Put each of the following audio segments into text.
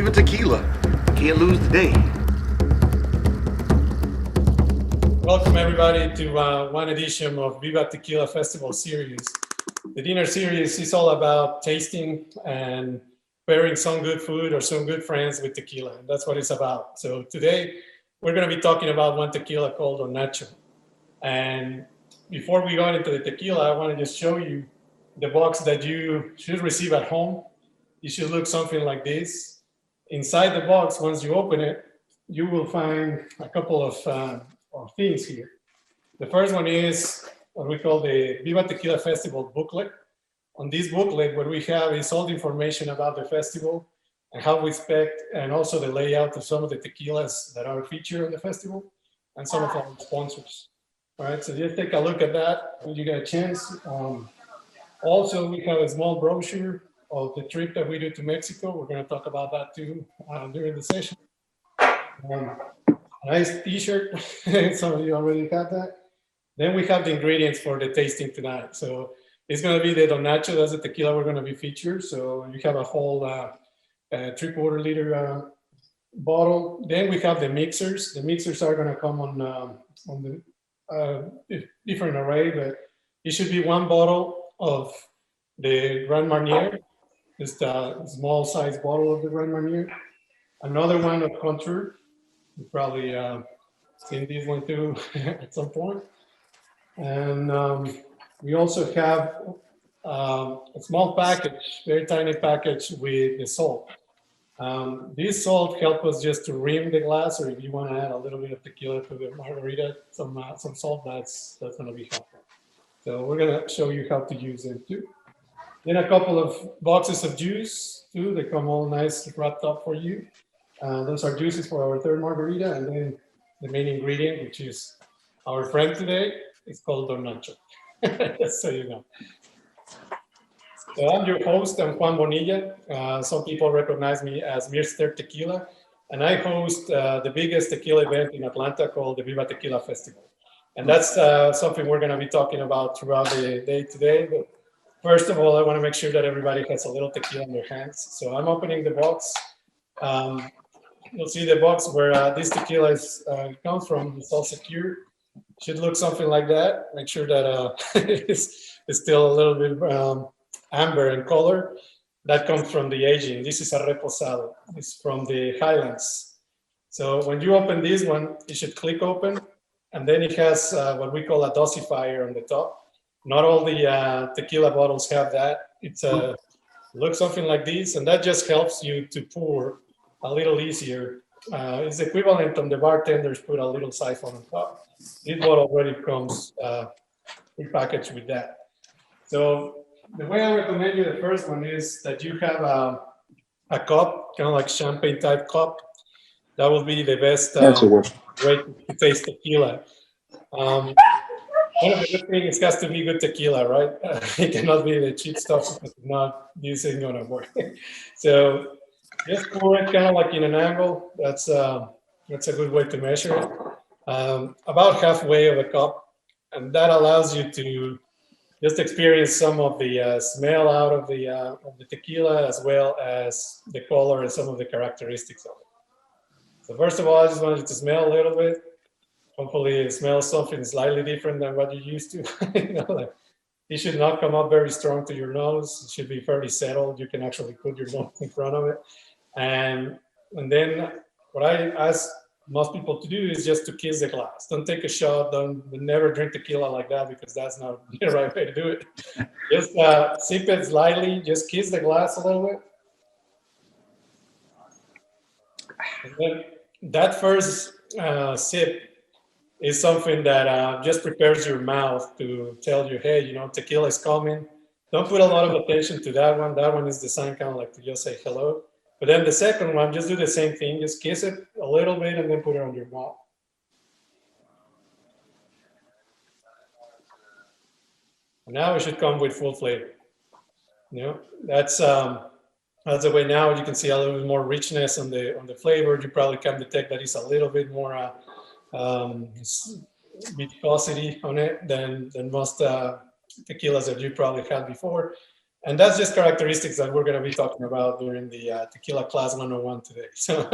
Viva Tequila. Can't lose the day. Welcome everybody to one edition of Viva Tequila Festival Series. The dinner series is all about tasting and pairing some good food or some good friends with tequila. And that's what it's about. So today we're going to be talking about one tequila called Nacho. And before we go into the tequila, I want to just show you the box that you should receive at home. It should look something like this. Inside the box, once you open it, you will find a couple of things here. The first one is what we call the Viva Tequila Festival booklet. On this booklet, what we have is all the information about the festival and how we expect, and also the layout of some of the tequilas that are featured on the festival and some of our sponsors. All right, so just take a look at that when you get a chance. Also, we have a small brochure of the trip that we do to Mexico. We're going to talk about that too during the session. Nice t-shirt. Some of you already got that. Then we have the ingredients for the tasting tonight. So it's going to be the Don Nacho. That's the tequila we're going to be featured. So you have a whole 3/4 liter bottle. Then we have the mixers. The mixers are going to come on the different array, but it should be one bottle of the Grand Marnier, just a small size bottle of the Grand Marnier. Another one of Contour. You probably seen this one too at some point. And we also have a small package, very tiny package with the salt. This salt helps us just to rim the glass, or if you want to add a little bit of tequila to the margarita, some salt, that's going to be helpful. So we're going to show you how to use them too. Then a couple of boxes of juice too. They come all nice wrapped up for you. Those are juices for our third margarita, and then the main ingredient, which is our friend today, is called Don Nacho. Just so you know. So I'm your host. I'm Juan Bonilla. Some people recognize me as Mr. Tequila, and I host the biggest tequila event in Atlanta called the Viva Tequila Festival. And that's something we're going to be talking about throughout the day today. But first of all, I want to make sure that everybody has a little tequila in their hands. So I'm opening the box. You'll see the box where this tequila comes from. It's all secure. Should look something like that. Make sure that it's still a little bit amber in color. That comes from the aging. This is a reposado. It's from the Highlands. So when you open this one, it should click open. And then it has what we call a dosifier on the top. Not all the tequila bottles have that. It looks something like this. And that just helps you to pour a little easier. It's equivalent on the bartenders put a little siphon on top. This bottle already comes prepackaged with that. So the way I recommend you the first one is that you have a cup, kind of like champagne type cup. That will be the best way to taste tequila. One of the good things, it has to be good tequila, right? It cannot be the cheap stuff because if not, this ain't gonna work. So just pour it kind of like in an angle. That's a good way to measure it. About halfway of a cup, and that allows you to just experience some of the smell out of the tequila, as well as the color and some of the characteristics of it. So first of all, I just wanted to smell a little bit. Hopefully it smells something slightly different than what you're used to. It should not come up very strong to your nose. It should be fairly settled. You can actually put your nose in front of it. And then what I ask most people to do is just to kiss the glass. Don't take a shot. Don't never drink tequila like that, because that's not the right way to do it. Just sip it slightly. Just kiss the glass a little bit. And then that first sip is something that just prepares your mouth to tell you, hey, tequila is coming. Don't put a lot of attention to that one. That one is designed kind of like to just say hello. But then the second one, just do the same thing. Just kiss it a little bit and then put it on your mouth. And now it should come with full flavor. That's the way. Now you can see a little bit more richness on the flavor. You probably can detect that it's a little bit more viscosity on it than most tequilas that you probably had before. And that's just characteristics that we're going to be talking about during the Tequila Class 101 today. So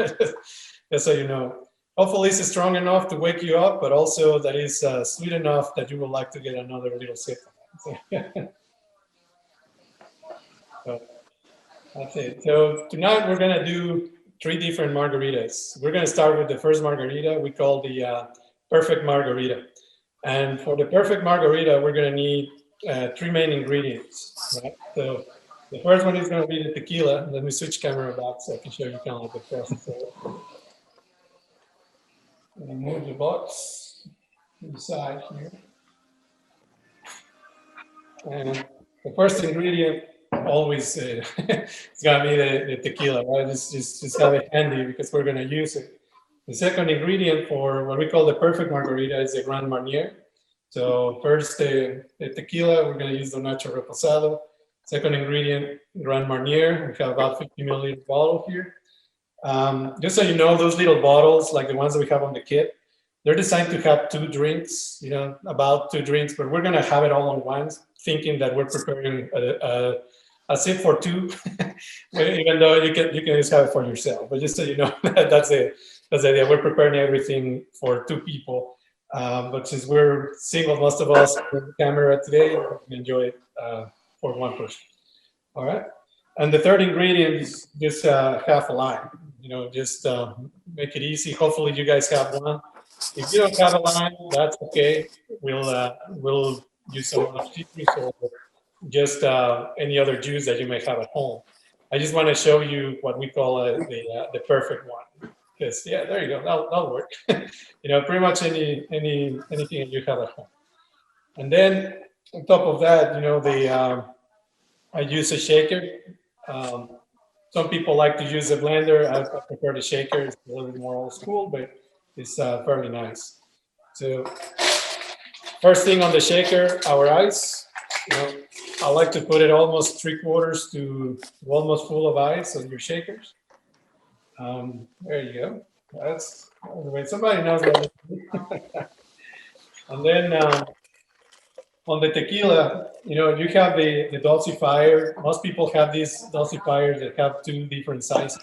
just so you know, hopefully it's strong enough to wake you up, but also that is sweet enough that you would like to get another little sip. So, so that's it. So tonight we're going to do 3 different margaritas. We're going to start with the first margarita we call the perfect margarita. And for the perfect margarita, we're going to need 3 main ingredients, right? So the first one is going to be the tequila. Let me switch camera back so I can show you kind of like the process. Move the box to the side here. And the first ingredient always it's going to be the tequila, right? Just have it handy because we're going to use it. The second ingredient for what we call the perfect margarita is the Grand Marnier. So first, the tequila, we're going to use the Nacho Reposado. Second ingredient, Grand Marnier. We have about 50 milliliter bottle here. Just so you know, those little bottles, like the ones that we have on the kit, they're designed to have 2 drinks, you know, about 2 drinks, but we're going to have it all on once, thinking that we're preparing a sip for 2, even though you can just have it for yourself. But just so you know, that's the idea. We're preparing everything for 2 people. But since we're single, most of us on the camera today, we can enjoy it for 1 person. All right. And the third ingredient is just half a lime. You know, just make it easy. Hopefully, you guys have one. If you don't have a lime, that's okay. We'll use some other citrus or just any other juice that you may have at home. I just want to show you what we call the perfect one. Because yeah, there you go. That'll work. You know, pretty much anything that you have at home. And then on top of that, you know, I use a shaker. Some people like to use a blender. I prefer the shaker. It's a little bit more old school, but it's fairly nice. So first thing on the shaker, our ice. You know, I like to put it almost 3/4 to almost full of ice on your shakers. There you go. That's the way somebody knows what. And then on the tequila, you know, you have the dulcifier. Most people have these dulcifiers that have 2 different sizes.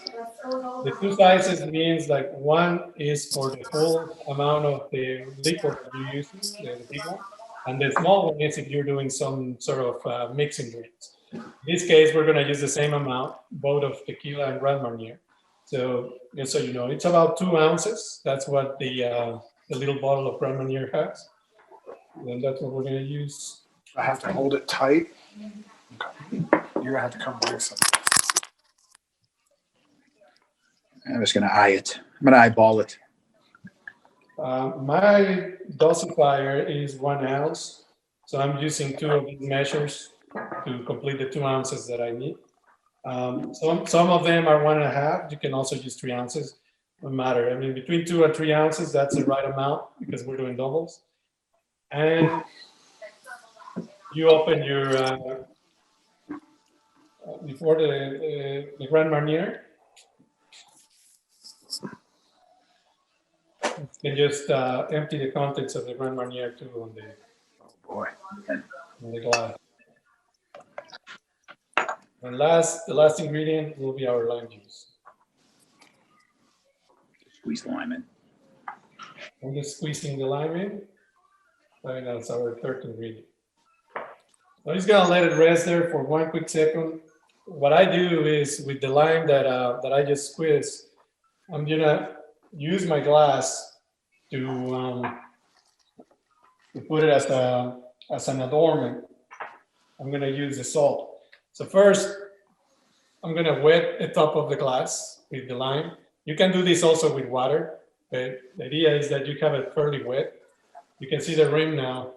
The 2 sizes means like one is for the full amount of the liquid that you're using, the big one, and the small one is if you're doing some sort of mixing drinks. In this case, we're going to use the same amount, both of tequila and Grand Marnier. So just so you know, it's about 2 ounces. That's what the little bottle of Grand Marnier has. And that's what we're going to use. I have to hold it tight. Okay. You're going to have to come bring some. I'm just going to eye it. I'm going to eyeball it. My dulcifier is 1 ounce. So I'm using 2 of these measures to complete the 2 ounces that I need. Some of them are 1.5. You can also use 3 ounces. Doesn't matter. I mean, between 2 and 3 ounces, that's the right amount because we're doing doubles. And you open your before the Grand Marnier. You can just empty the contents of the Grand Marnier too on the glass. And the last ingredient will be our lime juice. Squeeze the lime in. I'm just squeezing the lime in. And that's our third ingredient. I'm just gonna let it rest there for 1 quick second. What I do is with the lime that I just squeezed, I'm gonna use my glass to put it as an adornment. I'm gonna use the salt. So first, I'm gonna wet the top of the glass with the lime. You can do this also with water, but the idea is that you have it fairly wet. You can see the rim now.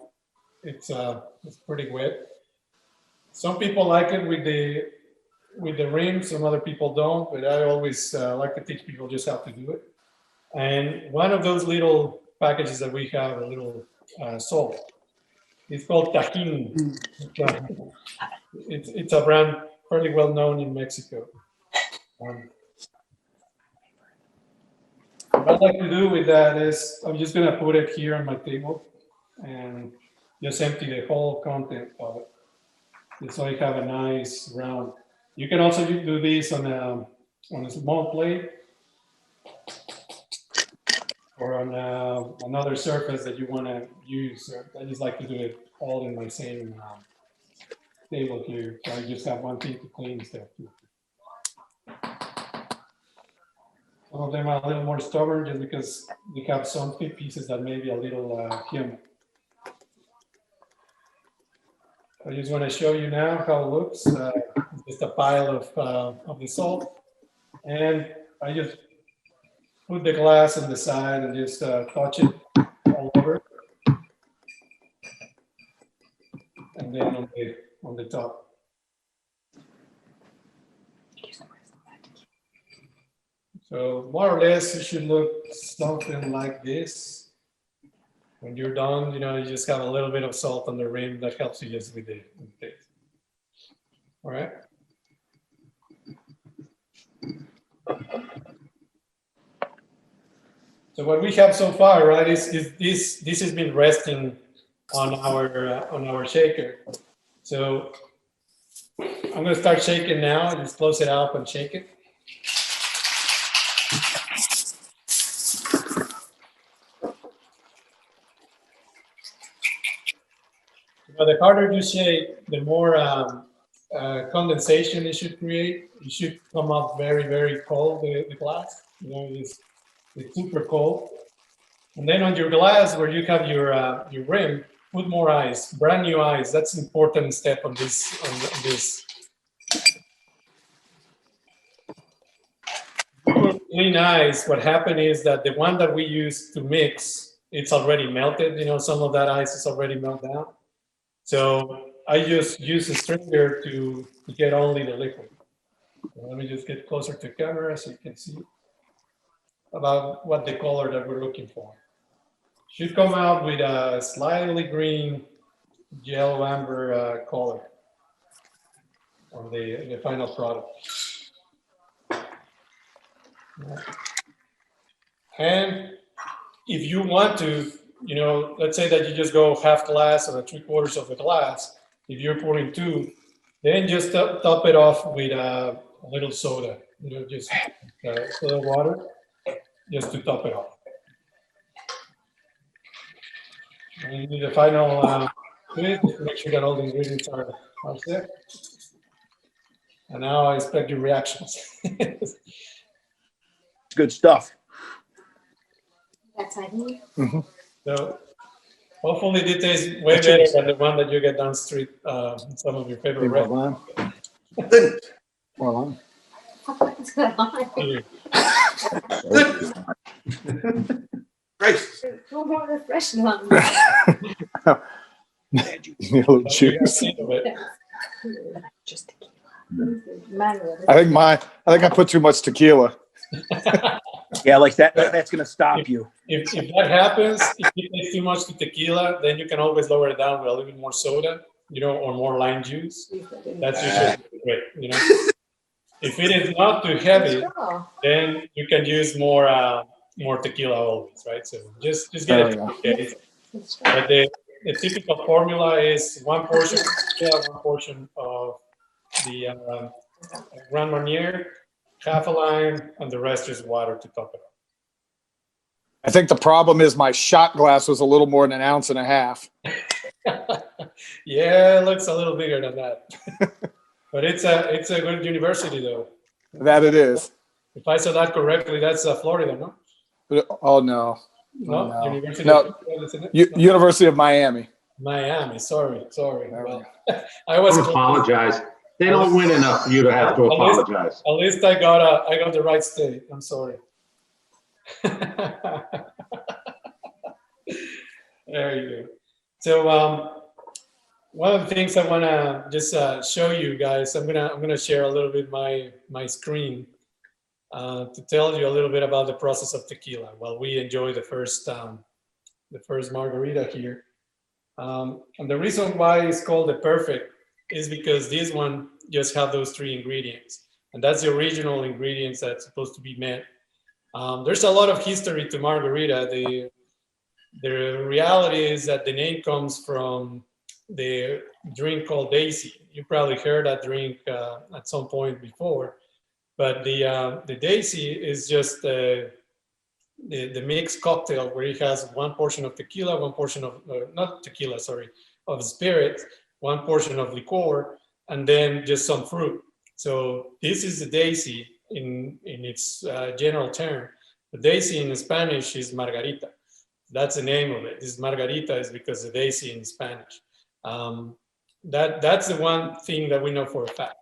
It's pretty wet. Some people like it with the rim. Some other people don't. But I always like to teach people just how to do it. And one of those little packages that we have, a little salt. It's called Tajin. It's a brand fairly well known in Mexico. What I'd like to do with that is I'm just going to put it here on my table and just empty the whole content of it. so you have a nice round. You can also do this on a small plate or on another surface that you want to use. I just like to do it all in my same table here. So I just have one thing to clean stuff. Some of them are a little more stubborn just because they have some pieces that may be a little humid. I just want to show you now how it looks. Just a pile of the salt. And I just put the glass on the side and just touch it all over. And then on the top. So more or less, it should look something like this. When you're done, you know, you just have a little bit of salt on the rim that helps you just with the taste. All right. So what we have so far, right, is this has been resting on our shaker. So I'm going to start shaking now. Just close it up and shake it. The harder you shake, the more condensation it should create. It should come up very, very cold, the glass. You know, it's super cold. And then on your glass, where you have your rim, put more ice, brand new ice. That's an important step on this. On this. Clean ice. What happened is that the one that we use to mix, it's already melted. You know, some of that ice is already melted down. So I just use a strainer to get only the liquid. So let me just get closer to the camera so you can see about what the color that we're looking for. Should come out with a slightly green, yellow amber color on the final product. And if you want to, you know, let's say that you just go half glass or 3/4 of a glass. If you're pouring 2, then just top it off with a little soda. You know, just soda water, just to top it off. And you do the final twist, just make sure that all the ingredients are set. And now I expect your reactions. It's good stuff. That's ideal. Mm-hmm. So hopefully it tastes way better than the one that you get down the street in some of your favorite restaurants. Goodness. More lime. What's going on? Here. Goodness. Gracious. Who brought the fresh one? Need a little juice. Just tequila. Manual. I think I put too much tequila. Yeah, like that's going to stop you. If that happens, if you take too much tequila, then you can always lower it down with a little bit more soda, you know, or more lime juice. That's usually great, you know. If it is not too heavy, then you can use more tequila always, right? So just get it. Okay. But the typical formula is 1 portion tequila, 1 portion of the Grand Marnier, half a lime, and the rest is water to top it up. I think the problem is my shot glass was a little more than 1.5 ounces. Yeah, it looks a little bigger than that. But it's a good university, though. That it is. If I said that correctly, that's Florida, no? Oh, no. No, No. University No. of Florida, isn't it? University of Miami. Miami. Sorry. There we Well, go. I was Don't apologize. They don't win enough for you to have to apologize. At least I got the right state. I'm sorry. There you go. So one of the things I want to just show you guys, I'm gonna share a little bit my screen to tell you a little bit about the process of tequila while we enjoy the first margarita here. And the reason why it's called the perfect is because this one just have those 3 ingredients, and that's the original ingredients that's supposed to be met. There's a lot of history to margarita. The reality is that the name comes from the drink called Daisy. You probably heard that drink at some point before, but the Daisy is just the mixed cocktail where it has one portion of tequila, one portion of, not tequila, sorry, of spirit, one portion of liqueur, and then just some fruit. So this is the Daisy in its general term. The Daisy in Spanish is margarita. That's the name of it. This margarita is because the Daisy in Spanish. That's the one thing that we know for a fact.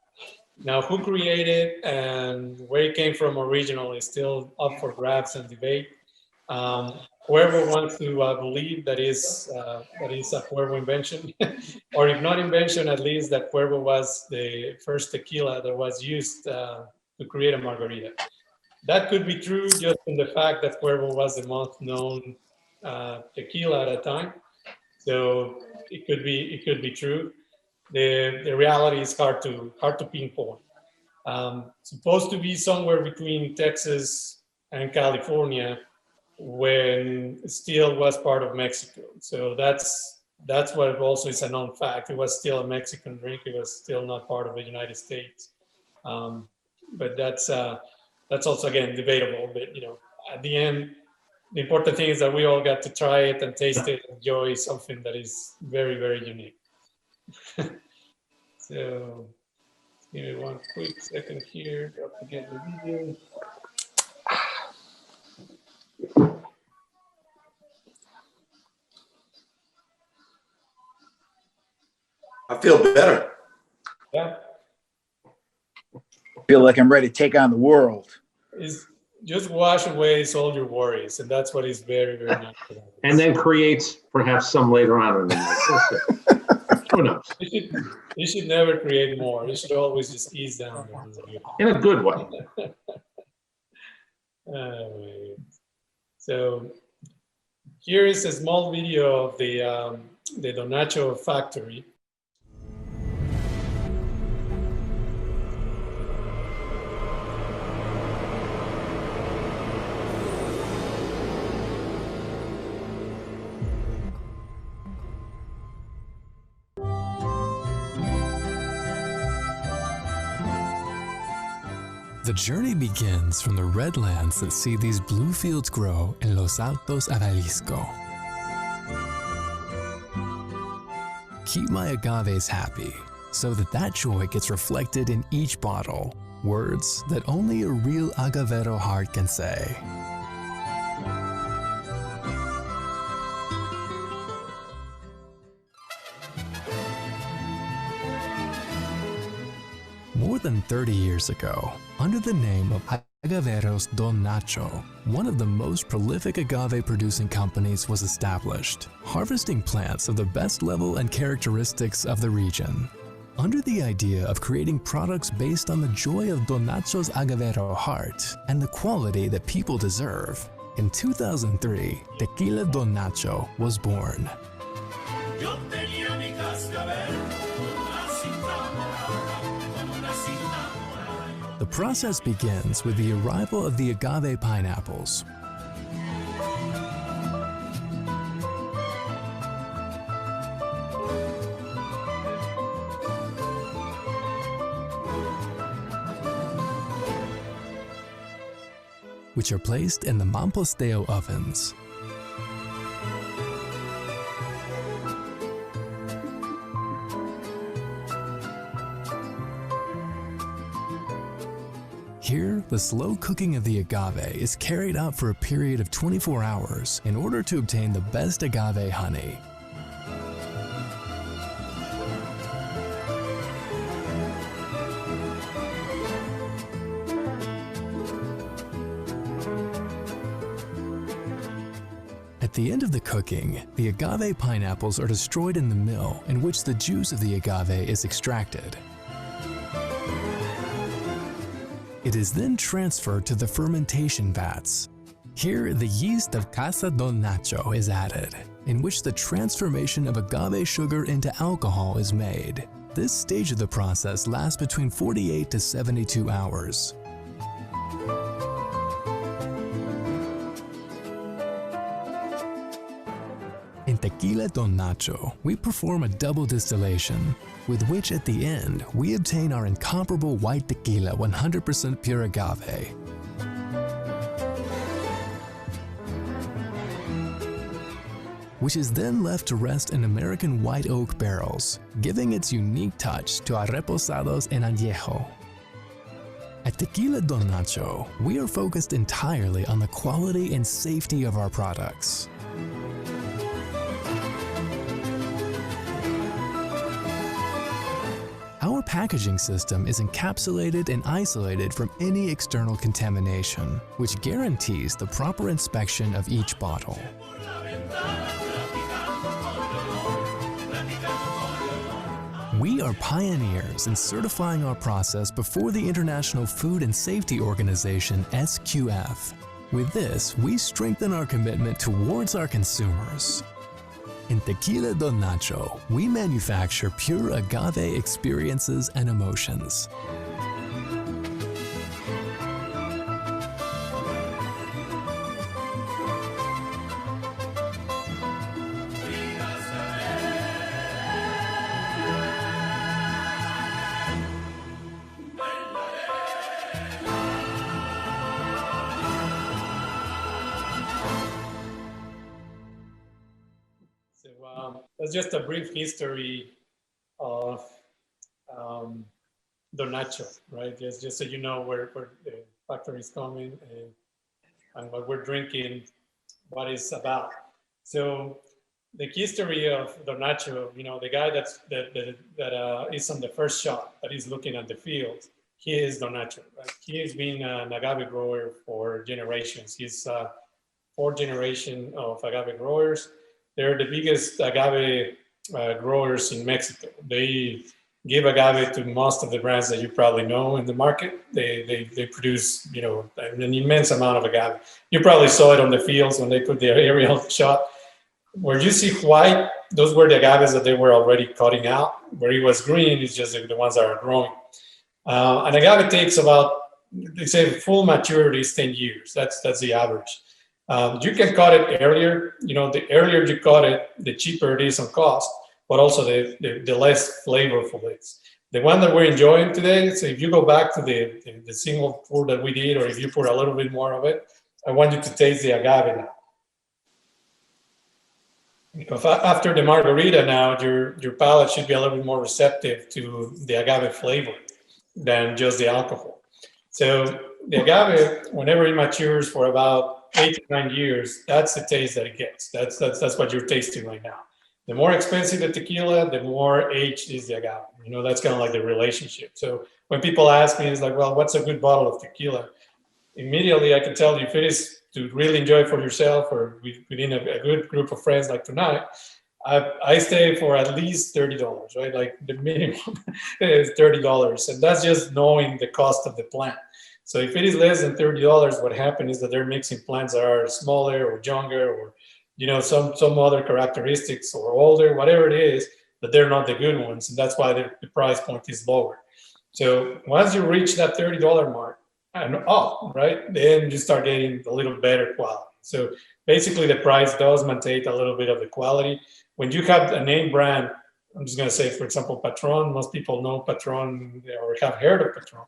Now, who created and where it came from originally is still up for grabs and debate. Whoever wants to believe that is a Cuervo invention, or if not invention, at least that Cuervo was the first tequila that was used to create a margarita. That could be true just in the fact that Cuervo was the most known tequila at a time. So it could be true. The reality is hard to pinpoint. Supposed to be somewhere between Texas and California when it still was part of Mexico. So that's what also is a known fact. It was still a Mexican drink. It was still not part of the United States. But that's also, again, debatable. But, at the end, the important thing is that we all got to try it and taste it, enjoy something that is very, very unique. So give me one quick second here to get the video. I feel better. Yeah. Feel like I'm ready to take on the world. Is just wash away all your worries, and that's what is very, very natural. And then creates perhaps some later on in the night. Who knows? You should never create more. You should always just ease down. In a good way. So here is a small video of the Don Nacho factory. The journey begins from the red lands that see these blue fields grow in Los Altos of Jalisco. Keep my agaves happy, so that joy gets reflected in each bottle. Words that only a real agavero heart can say. More than 30 years ago, under the name of Agaveros Don Nacho, one of the most prolific agave-producing companies was established, harvesting plants of the best level and characteristics of the region. Under the idea of creating products based on the joy of Don Nacho's agavero heart and the quality that people deserve, in 2003, Tequila Don Nacho was born. The process begins with the arrival of the agave pineapples. Which are placed in the Mamposteo ovens. Here, the slow cooking of the agave is carried out for a period of 24 hours in order to obtain the best agave honey. At the end of the cooking, the agave pineapples are destroyed in the mill in which the juice of the agave is extracted. It is then transferred to the fermentation vats. Here, the yeast of Casa Don Nacho is added, in which the transformation of agave sugar into alcohol is made. This stage of the process lasts between 48 to 72 hours. In Tequila Don Nacho, we perform a double distillation, with which at the end, we obtain our incomparable white tequila 100% pure agave. Which is then left to rest in American white oak barrels, giving its unique touch to our reposados en añejo. At Tequila Don Nacho, we are focused entirely on the quality and safety of our products. Our packaging system is encapsulated and isolated from any external contamination, which guarantees the proper inspection of each bottle. We are pioneers in certifying our process before the International Food and Safety Organization, SQF. With this, we strengthen our commitment towards our consumers. In Tequila Don Nacho, we manufacture pure agave experiences and emotions. That's just a brief history of Don Nacho, right? Just so you know where the factory is coming and what we're drinking, what it's about. So the history of Don Nacho, you know, the guy that is on the first shot, that is looking at the field, he is Don Nacho, right? He has been an agave grower for generations. He's fourth generation of agave growers. They're the biggest agave growers in Mexico. They give agave to most of the brands that you probably know in the market. They produce, you know, an immense amount of agave. You probably saw it on the fields when they put their aerial shot. Where you see white, those were the agaves that they were already cutting out. Where it was green, it's just the ones that are growing. An agave takes about, they say full maturity is 10 years. That's the average. You can cut it earlier. You know, the earlier you cut it, the cheaper it is on cost, but also the less flavorful it is. The one that we're enjoying today, so if you go back to the single pour that we did, or if you pour a little bit more of it, I want you to taste the agave now. Because after the margarita now, your palate should be a little bit more receptive to the agave flavor than just the alcohol. So the agave, whenever it matures for about 8 to 9 years, that's the taste that it gets. That's what you're tasting right now. The more expensive the tequila, the more aged is the agave. You know, that's kind of like the relationship. So when people ask me, it's like, well, what's a good bottle of tequila? Immediately I can tell you if it is to really enjoy for yourself or within a good group of friends like tonight, I stay for at least $30, right? Like the minimum is $30. And that's just knowing the cost of the plant. So if it is less than $30, what happens is that they're mixing plants that are smaller or younger or, you know, some other characteristics or older, whatever it is, but they're not the good ones. And that's why the price point is lower. So once you reach that $30 mark and up, right, then you start getting a little better quality. So basically the price does maintain a little bit of the quality. When you have a name brand, I'm just going to say, for example, Patron, most people know Patron or have heard of Patron.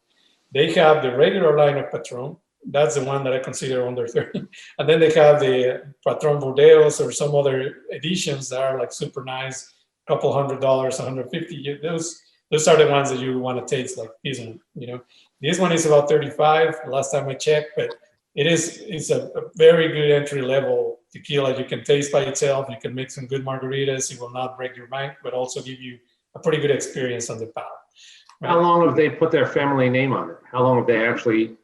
They have the regular line of Patron. That's the one that I consider under 30. And then they have the Patron Burdeos or some other editions that are like super nice, couple $100, $150. Those are the ones that you want to taste like this one, you know. This one is about 35 last time I checked, but it's a very good entry level tequila. You can taste by itself. You can make some good margaritas. It will not break your bank, but also give you a pretty good experience on the palate. Right? How long have they put their family name on it? How long have they actually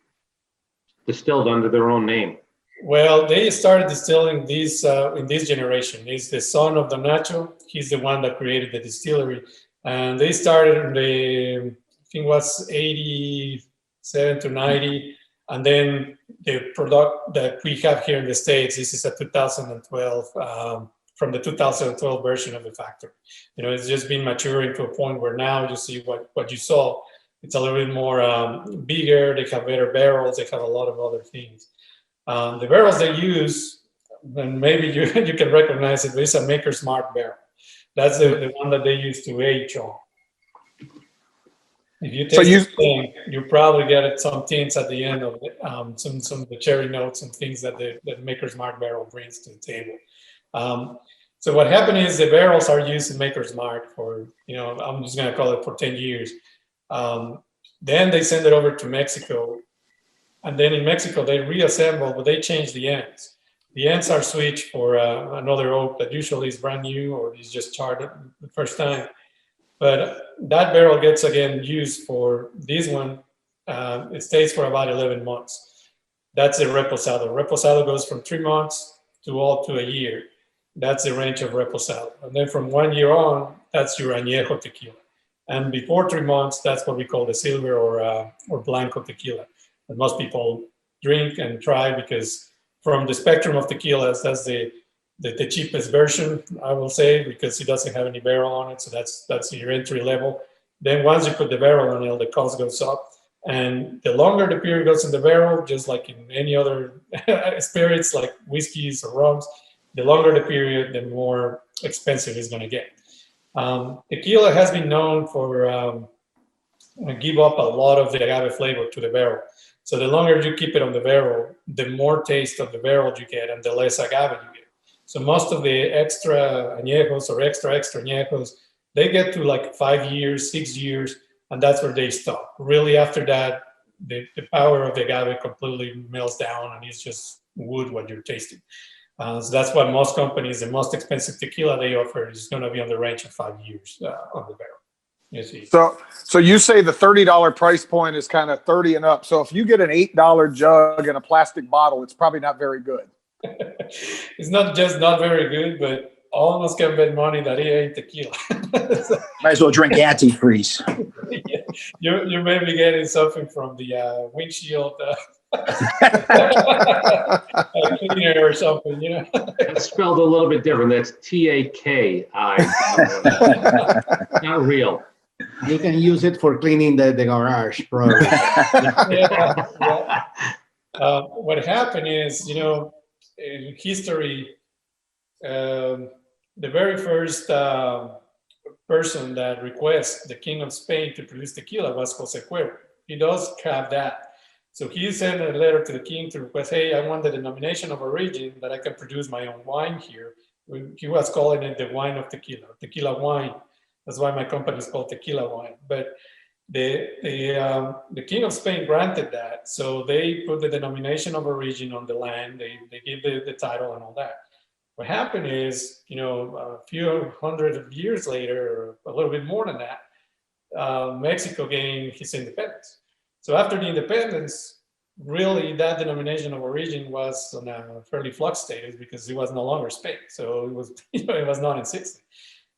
distilled under their own name? Well, they started distilling these in this generation. He's the son of Don Nacho. He's the one that created the distillery. And they started in I think it was 87 to 90. And then the product that we have here in the States, this is a 2012, from the 2012 version of the factory. You know, it's just been maturing to a point where now you see what you saw. It's a little bit more bigger. They have better barrels. They have a lot of other things. The barrels they use and maybe you you can recognize it. It's a Maker's Mark barrel. That's the one that they use to age on. If you So taste the thing, you probably get it some tints at the end of it, some of the cherry notes and things that the Maker's Mark barrel brings to the table. So what happened is the barrels are used in Maker's Mark for, I'm just going to call it for 10 years. Then they send it over to Mexico. And then in Mexico, they reassemble, but they change the ends. The ends are switched for another oak that usually is brand new or is just charred the first time. But that barrel gets again used for this one. It stays for about 11 months. That's a reposado. Reposado goes from 3 months to a year. That's the range of reposado. And then from 1 year on, that's your añejo tequila. And before 3 months, that's what we call the silver or blanco tequila that most people drink and try, because from the spectrum of tequilas, that's the cheapest version, I will say, because it doesn't have any barrel on it. So that's your entry level. Then once you put the barrel on it, the cost goes up. And the longer the period goes in the barrel, just like in any other spirits like whiskeys or rums, the longer the period, the more expensive it's going to get. Tequila has been known for give up a lot of the agave flavor to the barrel. So the longer you keep it on the barrel, the more taste of the barrel you get and the less agave you get. So most of the extra añejos or extra añejos, they get to like 5 years, 6 years, and that's where they stop. Really, after that, the power of the agave completely melts down and it's just wood what you're tasting. So that's why most companies, the most expensive tequila they offer is going to be on the range of 5 years on the barrel. You see. So you say the $30 price point is kind of 30 and up. So if you get an $8 jug in a plastic bottle, it's probably not very good. It's not just not very good, but almost can bet money that it ain't tequila. Might as well drink antifreeze. Yeah, you may be getting something from the windshield cleaner or something, It's spelled a little bit different. That's TAKI. Not real. You can use it for cleaning the garage, probably. Yeah. What happened is, in history, the very first person that requests the King of Spain to produce tequila was Jose Cuervo. He does have that. So he sent a letter to the king to request, hey, I want the denomination of origin that I can produce my own wine here. He was calling it the wine of tequila, tequila wine. That's why my company is called Tequila Wine. But the King of Spain granted that. So they put the denomination of origin on the land. They gave the title and all that. What happened is, a few hundred years later, or a little bit more than that, Mexico gained its independence. So after the independence, really that denomination of origin was on a fairly flux status because it was no longer Spain. So it was, it was not in 60.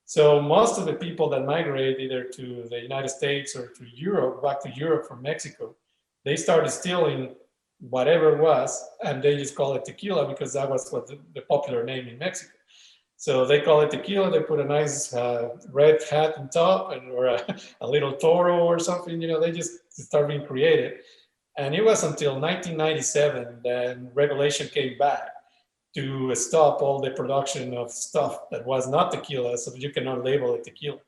So most of the people that migrate either to the United States or to Europe, back to Europe from Mexico, they started stealing whatever it was, and they just call it tequila because that was what the popular name in Mexico. So they call it tequila. They put a nice red hat on top or a little toro or something. They just start being created. And it was until 1997 that regulation came back to stop all the production of stuff that was not tequila, so you cannot label it tequila.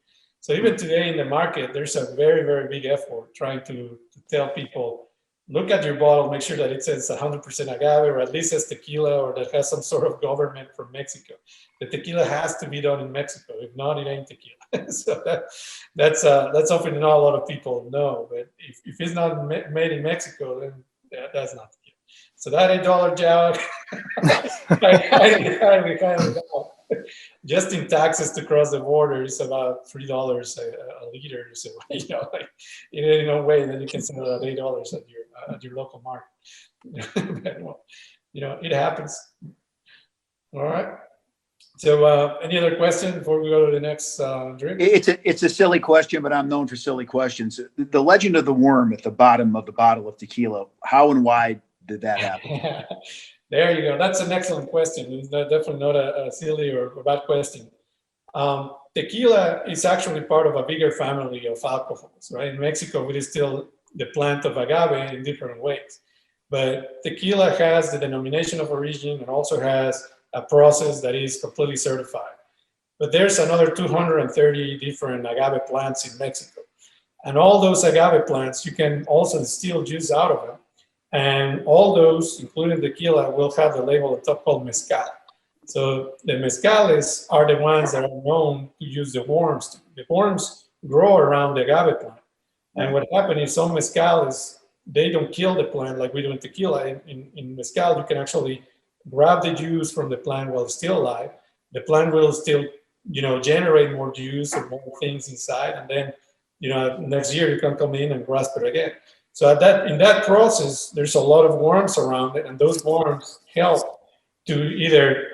So even today in the market, there's a very, very big effort trying to tell people, look at your bottle, make sure that it says 100% agave, or at least says tequila, or that has some sort of government from Mexico. The tequila has to be done in Mexico. If not, it ain't tequila. So that's something not a lot of people know. But if it's not made in Mexico, then that's not tequila. So that $8 jug, highly doubt. Just in taxes to cross the border is about $3 a liter. So in no way that you can sell it at $8 at your local market. But, well, it happens. All right. So any other questions before we go to the next drink? It's a silly question, but I'm known for silly questions. The legend of the worm at the bottom of the bottle of tequila, how and why did that happen? There you go. That's an excellent question. It's definitely not a silly or a bad question. Tequila is actually part of a bigger family of alcohols, right? In Mexico, we distill the plant of agave in different ways. But tequila has the denomination of origin and also has a process that is completely certified. But there's another 230 different agave plants in Mexico. And all those agave plants, you can also distill juice out of them. And all those, including tequila, will have the label on top called mezcal. So the mezcales are the ones that are known to use the worms. The worms grow around the agave plant. And what happens is some mezcales, they don't kill the plant like we do in tequila. In mezcal, you can actually grab the juice from the plant while it's still alive. The plant will still, generate more juice and more things inside. And then, next year you can come in and grasp it again. So in that process, there's a lot of worms around it, and those worms help to either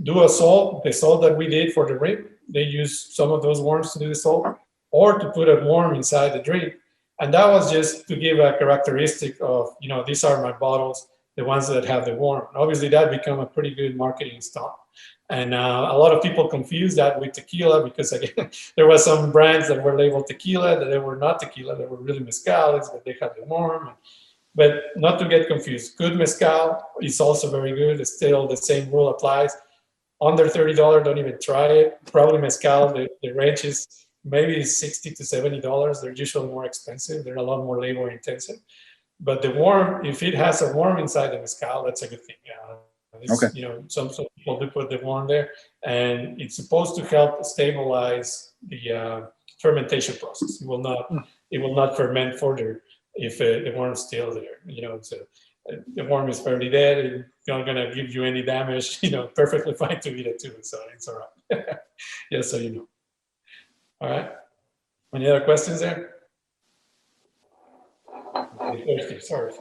do a salt, the salt that we did for the rib. They use some of those worms to do the salt, or to put a worm inside the drink. And that was just to give a characteristic of, these are my bottles, the ones that have the worm. Obviously, that became a pretty good marketing stunt. And a lot of people confuse that with tequila because, again, there were some brands that were labeled tequila, that they were not tequila, they were really mezcales, but they had the worm. But not to get confused, good mezcal is also very good. It's still the same rule applies. Under $30, don't even try it. Probably mezcal, the range is maybe $60 to $70. They're usually more expensive. They're a lot more labor intensive. But the worm, if it has a worm inside the mezcal, that's a good thing. Okay. Some people do put the worm there, and it's supposed to help stabilize the fermentation process. It will not ferment further if the worm's still there. The worm is fairly dead. It's not gonna give you any damage. Perfectly fine to eat it too. So it's all right. Just so you know. All right. Any other questions there? Okay, thirsty. Sorry.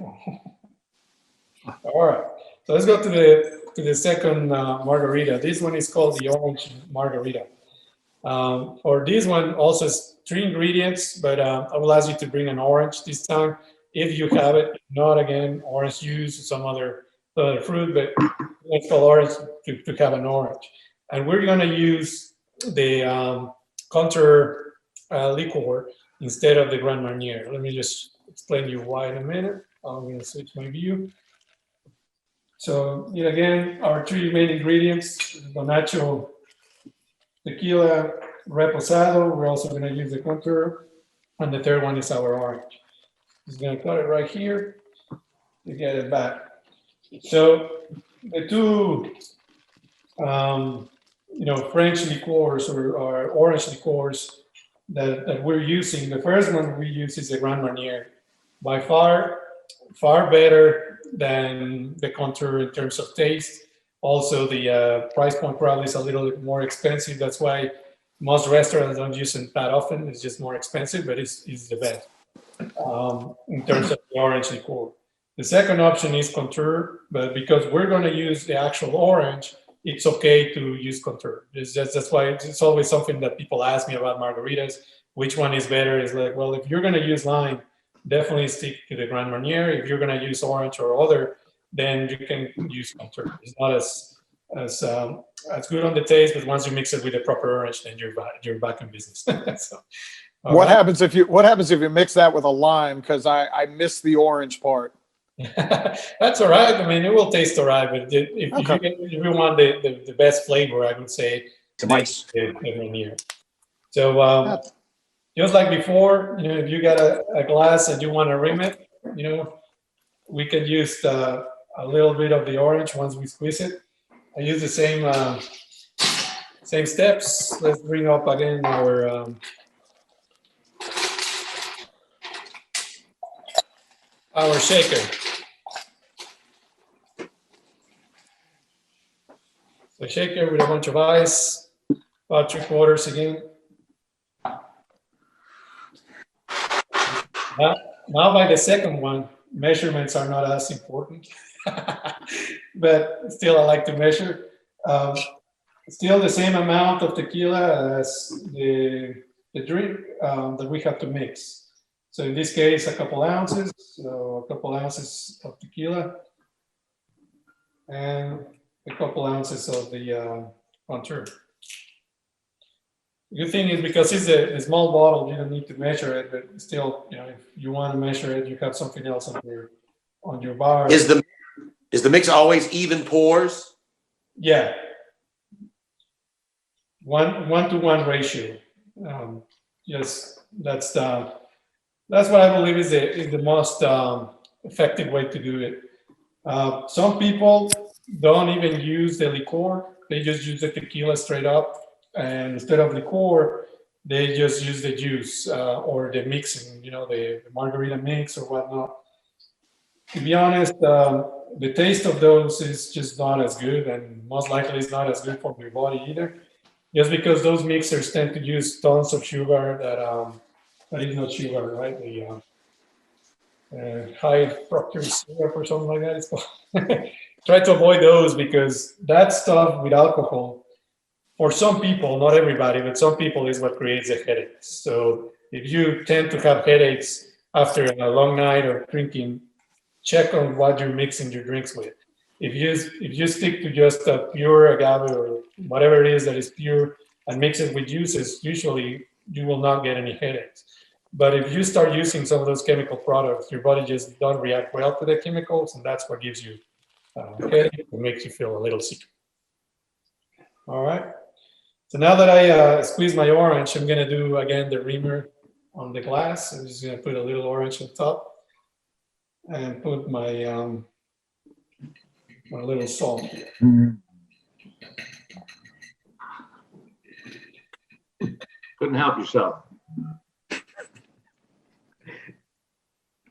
All right. So let's go to the second margarita. This one is called the orange margarita. For this one, also it's 3 ingredients, but I will ask you to bring an orange this time if you have it. If not, again, orange juice or some other fruit, but it's called orange to have an orange. And we're going to use the Contour liqueur instead of the Grand Marnier. Let me just explain to you why in a minute. I'm going to switch my view. So, again, our 3 main ingredients, the Nacho tequila reposado. We're also going to use the Contour. And the third one is our orange. Just going to cut it right here to get it back. So the 2, French liqueurs or orange liqueurs that we're using, the first one we use is the Grand Marnier. By far better than the Contour in terms of taste. Also, the price point probably is a little bit more expensive. That's why most restaurants don't use it that often. It's just more expensive, but it's the best in terms of the orange liqueur. The second option is Contour, but because we're going to use the actual orange, it's okay to use Contour. That's why it's always something that people ask me about margaritas. Which one is better? It's like, well, if you're going to use lime, definitely stick to the Grand Marnier. If you're going to use orange or other, then you can use Contour. It's not as good on the taste, but once you mix it with the proper orange, then you're back in business. So, what happens if you mix that with a lime? Because I missed the orange part. That's all right. I mean, it will taste all right, but if you want the best flavor, I would say Nice. the Marnier. So just like before, if you got a glass and you want to rim it, we can use a little bit of the orange once we squeeze it. I use the same steps. Let's bring up again our shaker. So shaker with a bunch of ice, about 3/4 again. Now by the second one, measurements are not as important, but still I like to measure. Still the same amount of tequila as the drink that we have to mix. So in this case, a couple ounces. So a couple ounces of tequila and a couple ounces of the Contour. The good thing is because it's a small bottle, you don't need to measure it, but still, if you want to measure it, you have something else on your bar. Is the mix always even pours? Yeah, 1-to-1 ratio. Yes, that's what I believe is the most effective way to do it. Some people don't even use the liqueur; they just use the tequila straight up, and instead of liqueur, they just use the juice or the mixing, the margarita mix or whatnot. To be honest, the taste of those is just not as good, and most likely it's not as good for your body either. Just because those mixers tend to use tons of sugar that is not sugar, right? The high fructose syrup or something like that. It's called. Try to avoid those because that stuff with alcohol, for some people, not everybody, but some people is what creates the headaches. So if you tend to have headaches after a long night of drinking, check on what you're mixing your drinks with. If you stick to just a pure agave or whatever it is that is pure and mix it with juices, usually you will not get any headaches. But if you start using some of those chemical products, your body just don't react well to the chemicals, and that's what gives you headache and makes you feel a little sick. All right. So now that I squeeze my orange, I'm gonna do again the reamer on the glass. I'm just gonna put a little orange on top and put my my little salt here. Couldn't help yourself.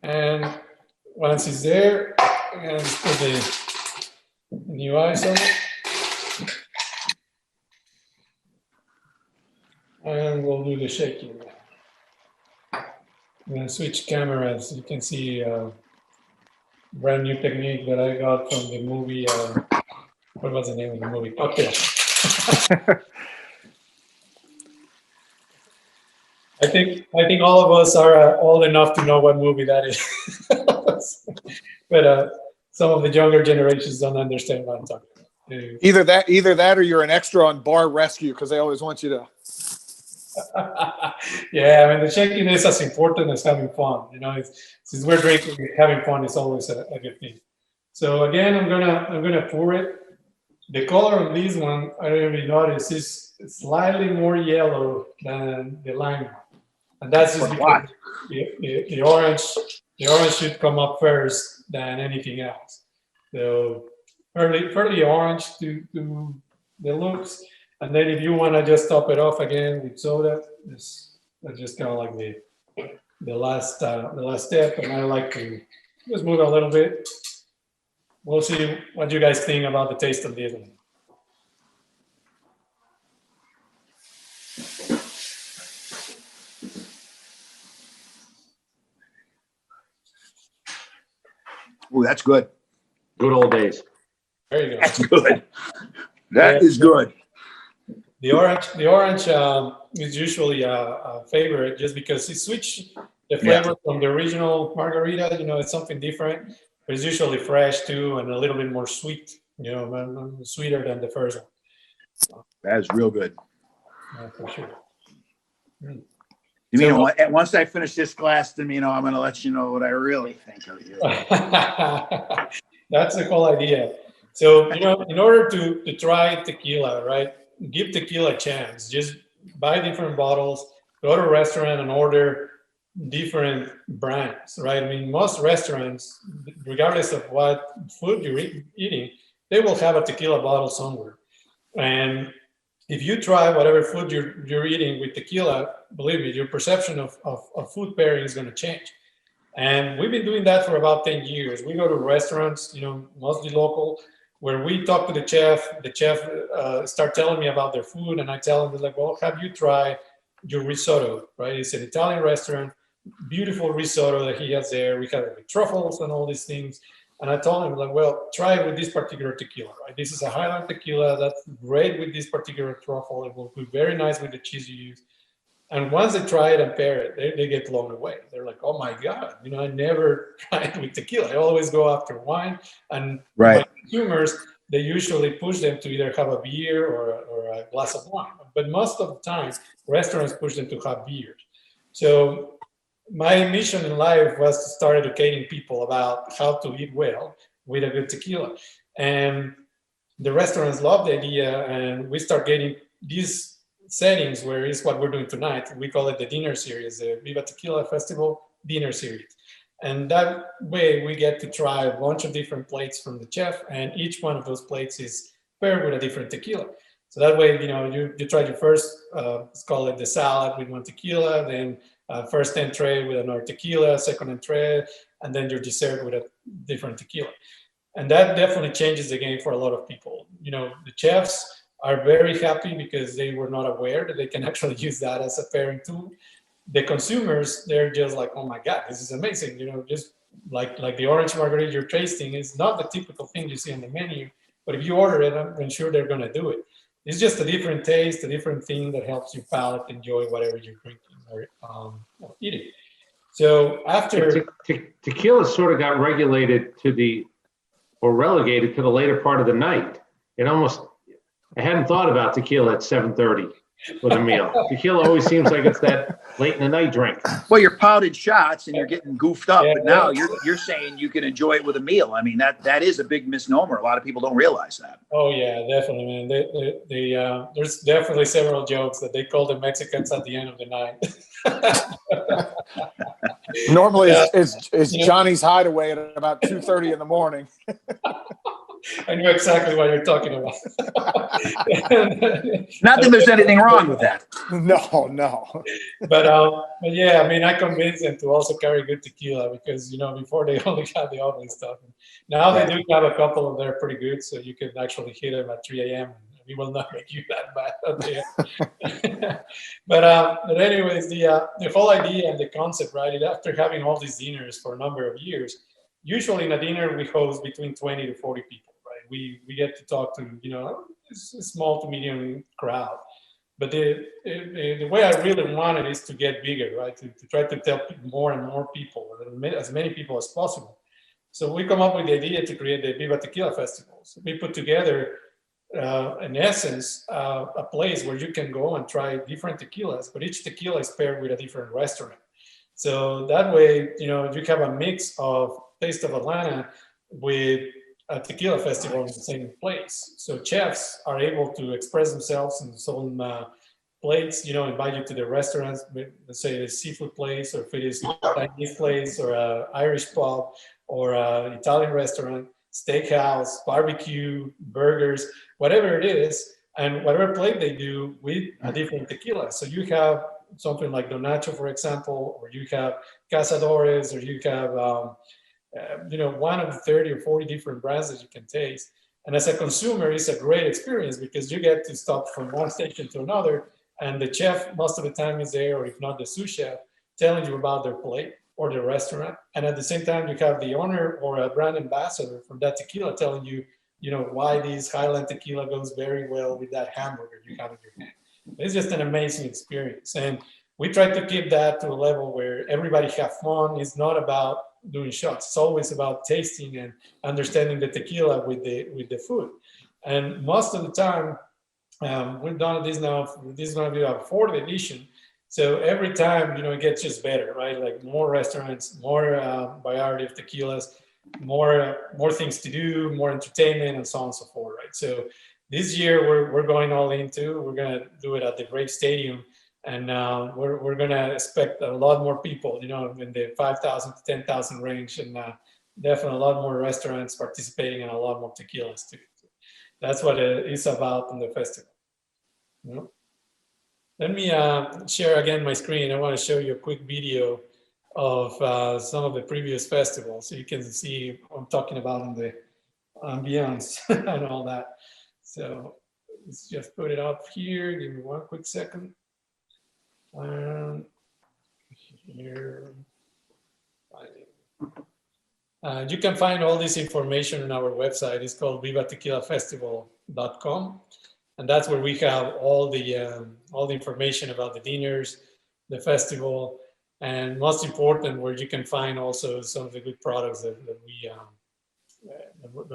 And once it's there, I'm gonna just put the new ice on it. And we'll do the shaking. I'm gonna switch cameras. You can see a brand new technique that I got from the movie. What was the name of the movie? Cocktail. I think all of us are old enough to know what movie that is. But some of the younger generations don't understand what I'm talking about. Either that or you're an extra on Bar Rescue because they always want you to. Yeah, I mean, the shaking is as important as having fun. Since we're drinking, having fun is always a good thing. So again, I'm gonna pour it. The color of this one, I don't know if you notice, is slightly more yellow than the lime, and that's just because the orange should come up first than anything else. So fairly orange to the looks. And then if you want to just top it off again with soda, that's just kind of like the last step. And I like to just move a little bit. We'll see what you guys think about the taste of this one. Oh, that's good. Good old days. There you go. That's good. That is good. The orange is usually a favorite just because it switches the flavor from the original margarita. It's something different. But it's usually fresh too, and a little bit more sweet. Sweeter than the first one. That is real good. For sure. Dimino, once I finish this glass, Dimino, I'm going to let you know what I really think of you. That's the whole idea. So, in order to try tequila, right, give tequila a chance. Just buy different bottles, go to a restaurant and order different brands, right? I mean, most restaurants, regardless of what food you're eating, they will have a tequila bottle somewhere. And if you try whatever food you're eating with tequila, believe me, your perception of food pairing is going to change. And we've been doing that for about 10 years. We go to restaurants, mostly local, where we talk to the chef start telling me about their food, and I tell them, like, well, have you tried your risotto, right? It's an Italian restaurant, beautiful risotto that he has there. We have it with truffles and all these things. And I told him, like, well, try it with this particular tequila, right? This is a Highland tequila that's great with this particular truffle. It will be very nice with the cheese you use. And once they try it and pair it, they get blown away. They're like, oh my God, I never tried with tequila. I always go after wine. And my consumers, they usually push them to either have a beer or a glass of wine. But most of the time, restaurants push them to have beers. So my mission in life was to start educating people about how to eat well with a good tequila. And the restaurants love the idea, and we start getting these settings where it's what we're doing tonight. We call it the dinner series, the Viva Tequila Festival dinner series. And that way we get to try a bunch of different plates from the chef, and each one of those plates is paired with a different tequila. So that way, you try your first, let's call it the salad with one tequila, then first entree with another tequila, second entree, and then your dessert with a different tequila. And that definitely changes the game for a lot of people. The chefs are very happy because they were not aware that they can actually use that as a pairing tool. The consumers, they're just like, oh my God, this is amazing. Just like the orange margarita you're tasting is not the typical thing you see on the menu, but if you order it, I'm sure they're going to do it. It's just a different taste, a different thing that helps your palate enjoy whatever you're drinking or eating. So after Tequila sort of got relegated to the later part of the night. I hadn't thought about tequila at 7:30 with a meal. Tequila always seems like it's that late in the night drink. Well, you're pounded shots and you're getting goofed up, Yeah, but now you're saying you can enjoy it with a meal. I mean, that is a big misnomer. A lot of people don't realize that. Oh yeah, definitely, man. There's definitely several jokes that they call the Mexicans at the end of the night. Normally, it's Johnny's Hideaway at about 2:30 in the morning. I know exactly what you're talking about. Not that there's anything wrong with that. No. But yeah, I mean, I convinced them to also carry good tequila because before they only had the ugly stuff. Now they do have a couple of they're pretty good, so you can actually hit them at 3 a.m. We will not make you that bad. But anyways, the whole idea and the concept, right? After having all these dinners for a number of years, usually in a dinner we host between 20 to 40 people, right? We get to talk to a small to medium crowd. But the way I really want it is to get bigger, right? To try to tell more and more people, as many people as possible. So we come up with the idea to create the Viva Tequila Festival. So we put together, in essence, a place where you can go and try different tequilas, but each tequila is paired with a different restaurant. So that way, you have a mix of Taste of Atlanta with a tequila festival in the same place. So chefs are able to express themselves in some plates, invite you to the restaurants, let's say a seafood place, or if it is a Chinese place, or an Irish pub, or an Italian restaurant, steakhouse, barbecue, burgers, whatever it is, and whatever plate they do with a different tequila. So you have something like Don Nacho, for example, or you have Cazadores, or you have one of the 30 or 40 different brands that you can taste. And as a consumer, it's a great experience because you get to stop from one station to another, and the chef most of the time is there, or if not the sous chef, telling you about their plate or their restaurant. And at the same time, you have the owner or a brand ambassador from that tequila telling you, why this Highland tequila goes very well with that hamburger you have in your hand. It's just an amazing experience. And we try to keep that to a level where everybody have fun. It's not about doing shots. It's always about tasting and understanding the tequila with the food. And most of the time, we've done this now. This is going to be our 4th edition. So every time, it gets just better, right? Like more restaurants, more variety of tequilas, more things to do, more entertainment, and so on and so forth, right? So this year we're going all into. We're going to do it at the Brave Stadium. And we're going to expect a lot more people, in the 5,000 to 10,000 range, and definitely a lot more restaurants participating and a lot more tequilas too. That's what it is about in the festival. Let me share again my screen. I want to show you a quick video of some of the previous festivals, so you can see what I'm talking about in the ambiance and all that. So let's just put it up here. Give me one quick second. Here, you can find all this information on our website. It's called vivatequilafestival.com, and that's where we have all the information about the dinners, the festival, and most important, where you can find also some of the good products that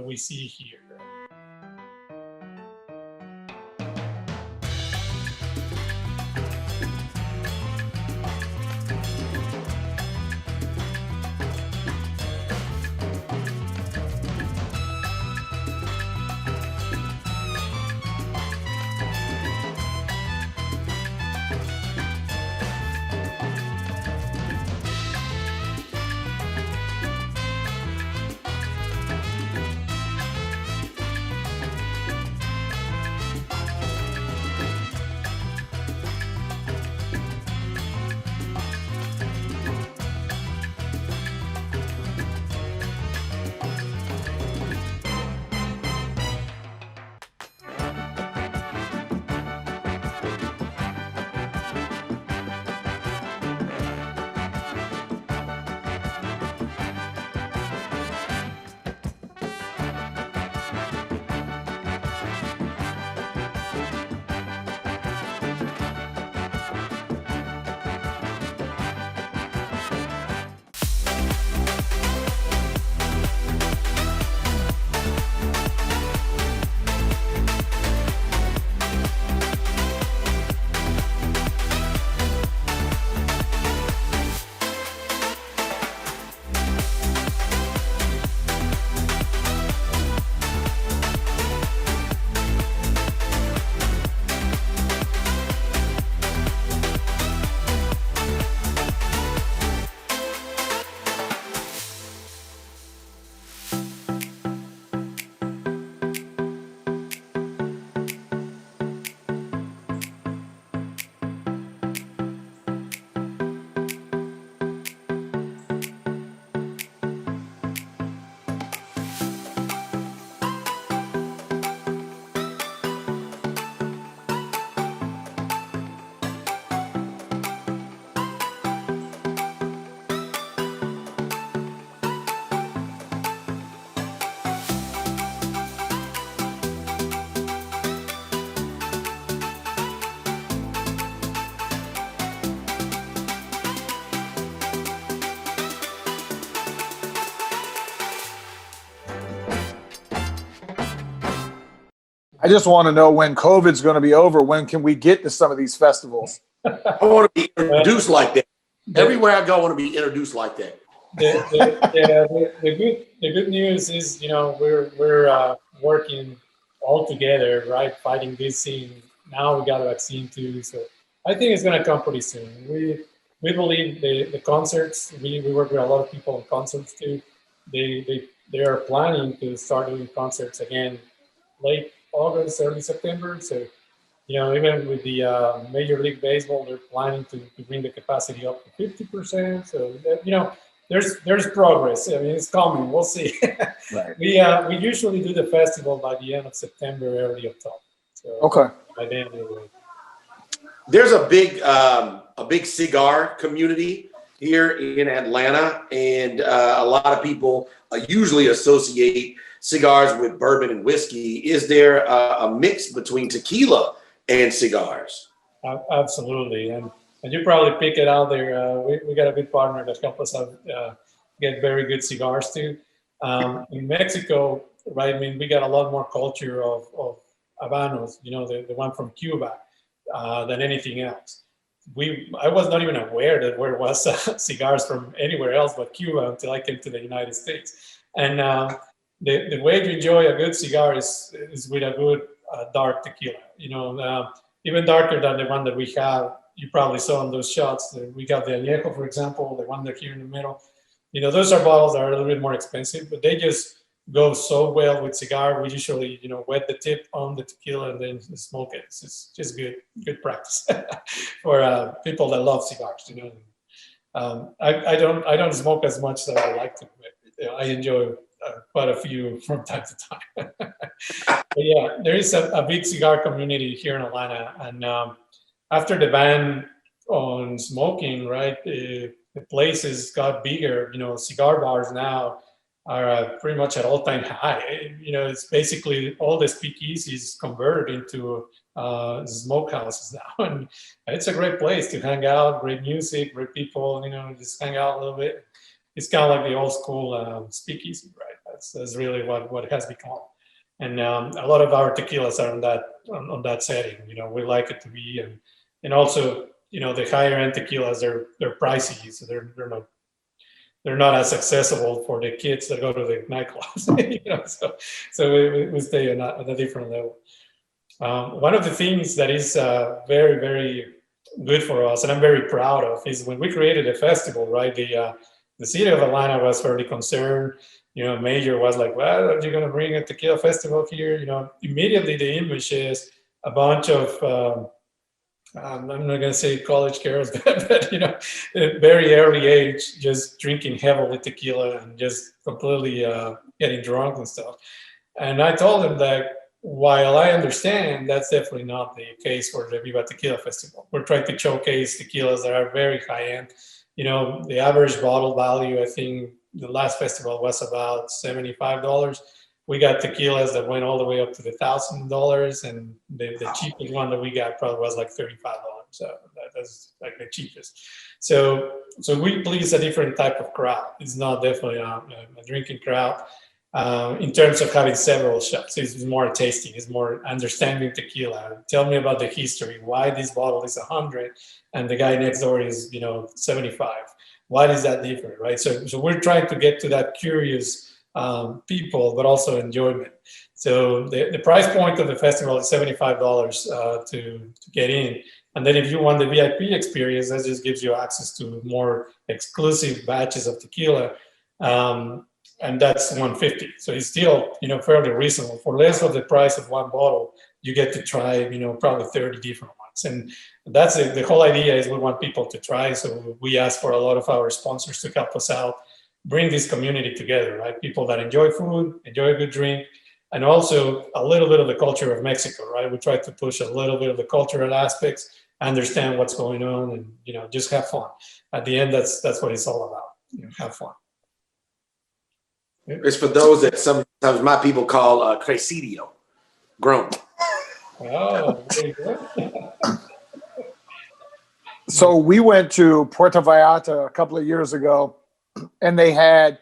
we see here. I just want to know when COVID's going to be over. When can we get to some of these festivals? I want to be introduced like that. Everywhere I go, I want to be introduced like that. The good news is, we're working all together, right? Fighting this thing. Now we got a vaccine too, so I think it's going to come pretty soon. We believe the concerts. We work with a lot of people in concerts too. They are planning to start doing concerts again late August, early September. So even with the Major League Baseball, they're planning to bring the capacity up to 50%. So there's progress. I mean, it's coming. We'll see. Right. We usually do the festival by the end of September, early October. So Okay. by then, anyway. There's a big cigar community here in Atlanta, and a lot of people usually associate cigars with bourbon and whiskey. Is there a mix between tequila and cigars? Absolutely, and you probably pick it out there. We got a good partner that helps us get very good cigars too. In Mexico, right? I mean, we got a lot more culture of Habanos, the one from Cuba, than anything else. I was not even aware that there was cigars from anywhere else but Cuba until I came to the United States. And the way to enjoy a good cigar is with a good dark tequila. Even darker than the one that we have. You probably saw in those shots. We got the Añejo, for example, the one that here in the middle. Those are bottles that are a little bit more expensive, but they just go so well with cigar. We usually, wet the tip on the tequila and then smoke it. It's just good practice for people that love cigars. I don't smoke as much as I like to, but I enjoy quite a few from time to time. But yeah, there is a big cigar community here in Atlanta, and after the ban on smoking, right, the places got bigger. Cigar bars now are pretty much at all-time high. It's basically all the speakeasies converted into smokehouses now, and it's a great place to hang out. Great music, great people. Just hang out a little bit. It's kind of like the old school speakeasy, right? That's really what it has become. And a lot of our tequilas are on that setting. We like it to be, and also the higher end tequilas they're pricey, so they're not as accessible for the kids that go to the nightclubs. So we stay at a different level. One of the things that is very, very good for us, and I'm very proud of, is when we created a festival, right? The city of Atlanta was fairly concerned. Mayor was like, well, are you going to bring a tequila festival here? Immediately the image is a bunch of, I'm not going to say college girls, but at very early age, just drinking heavily tequila and just completely getting drunk and stuff. And I told them that while I understand that's definitely not the case for the Viva Tequila Festival. We're trying to showcase tequilas that are very high end. The average bottle value, I think the last festival was about $75. We got tequilas that went all the way up to $1,000, and the cheapest one that we got probably was like $35. So that's like the cheapest. So we please a different type of crowd. It's not definitely a drinking crowd. In terms of having several shots, it's more tasting, it's more understanding tequila. Tell me about the history, why this bottle is 100 and the guy next door is 75. Why is that different, right? So we're trying to get to that curious people, but also enjoyment. So the price point of the festival is $75 to get in. And then if you want the VIP experience, that just gives you access to more exclusive batches of tequila. And that's $150. So it's still, fairly reasonable. For less of the price of one bottle, you get to try, probably 30 different ones. And that's the whole idea is we want people to try. So we ask for a lot of our sponsors to help us out, bring this community together, right? People that enjoy food, enjoy a good drink, and also a little bit of the culture of Mexico, right? We try to push a little bit of the cultural aspects, understand what's going on, and, just have fun. At the end, that's what it's all about, have fun. It's for those that sometimes my people call crecidio, grown. Oh, very good. So we went to Puerto Vallarta a couple of years ago, and they had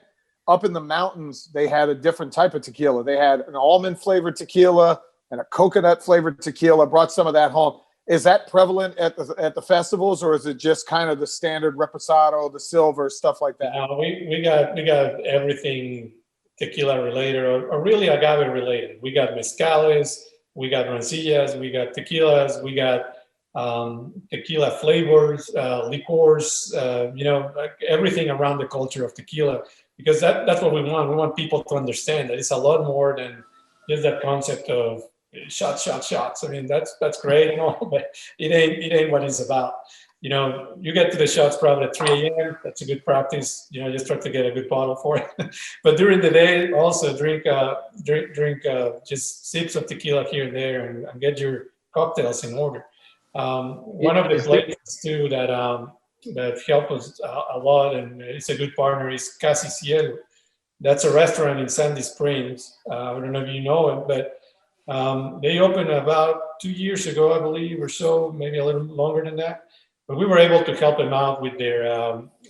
up in the mountains, they had a different type of tequila. They had an almond flavored tequila, and a coconut flavored tequila. Brought some of that home. Is that prevalent at the festivals, or is it just kind of the standard reposado, the silver, stuff like that? We got everything tequila related or really agave related. We got mezcales, we got rancillas, we got tequilas, we got tequila flavors, liqueurs, like everything around the culture of tequila, because that's what we want. We want people to understand that it's a lot more than just that concept of shots. I mean, that's great and all, but it ain't what it's about. You get to the shots probably at 3 a.m. That's a good practice. Just try to get a good bottle for it. But during the day, also drink just sips of tequila here and there, and get your cocktails in order. One of the places too that help us a lot, and it's a good partner, is Casi Cielo. That's a restaurant in Sandy Springs. I don't know if you know it, but they opened about 2 years ago, I believe, or so, maybe a little longer than that. But we were able to help them out with their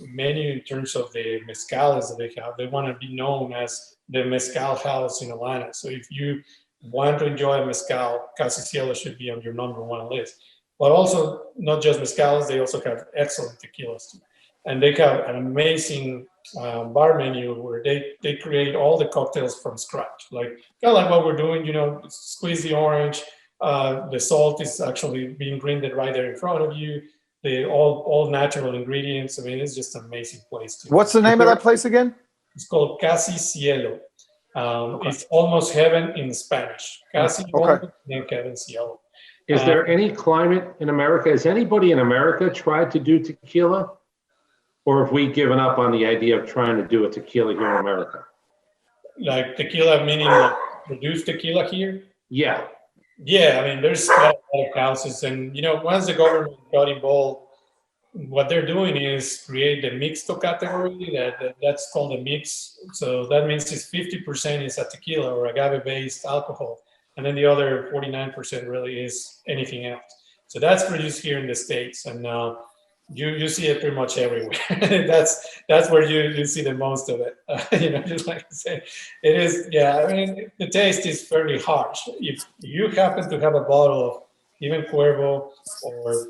menu in terms of the mezcales that they have. They want to be known as the mezcal house in Atlanta. So if you want to enjoy a mezcal, Casi Cielo should be on your #1 list. But also, not just mezcals, they also have excellent tequilas too. And they have an amazing bar menu where they create all the cocktails from scratch. Kind of like what we're doing, squeeze the orange. The salt is actually being grinded right there in front of you. All natural ingredients. I mean, it's just an amazing place too. What's the name of that place again? It's called Casi Cielo. It's almost heaven in Spanish. Casi then heaven cielo. Is there any climate in America? Has anybody in America tried to do tequila? Or have we given up on the idea of trying to do a tequila here in America? Like tequila, meaning like produce tequila here? Yeah. Yeah, I mean, there's a lot of houses, and once the government got involved, what they're doing is create the mixto category. That's called a mix. So that means it's 50% is a tequila or agave-based alcohol, and then the other 49% really is anything else. So that's produced here in the States, and you see it pretty much everywhere. that's where you see the most of it. Just like I said, it is. Yeah, I mean, the taste is fairly harsh. If you happen to have a bottle of even Cuervo or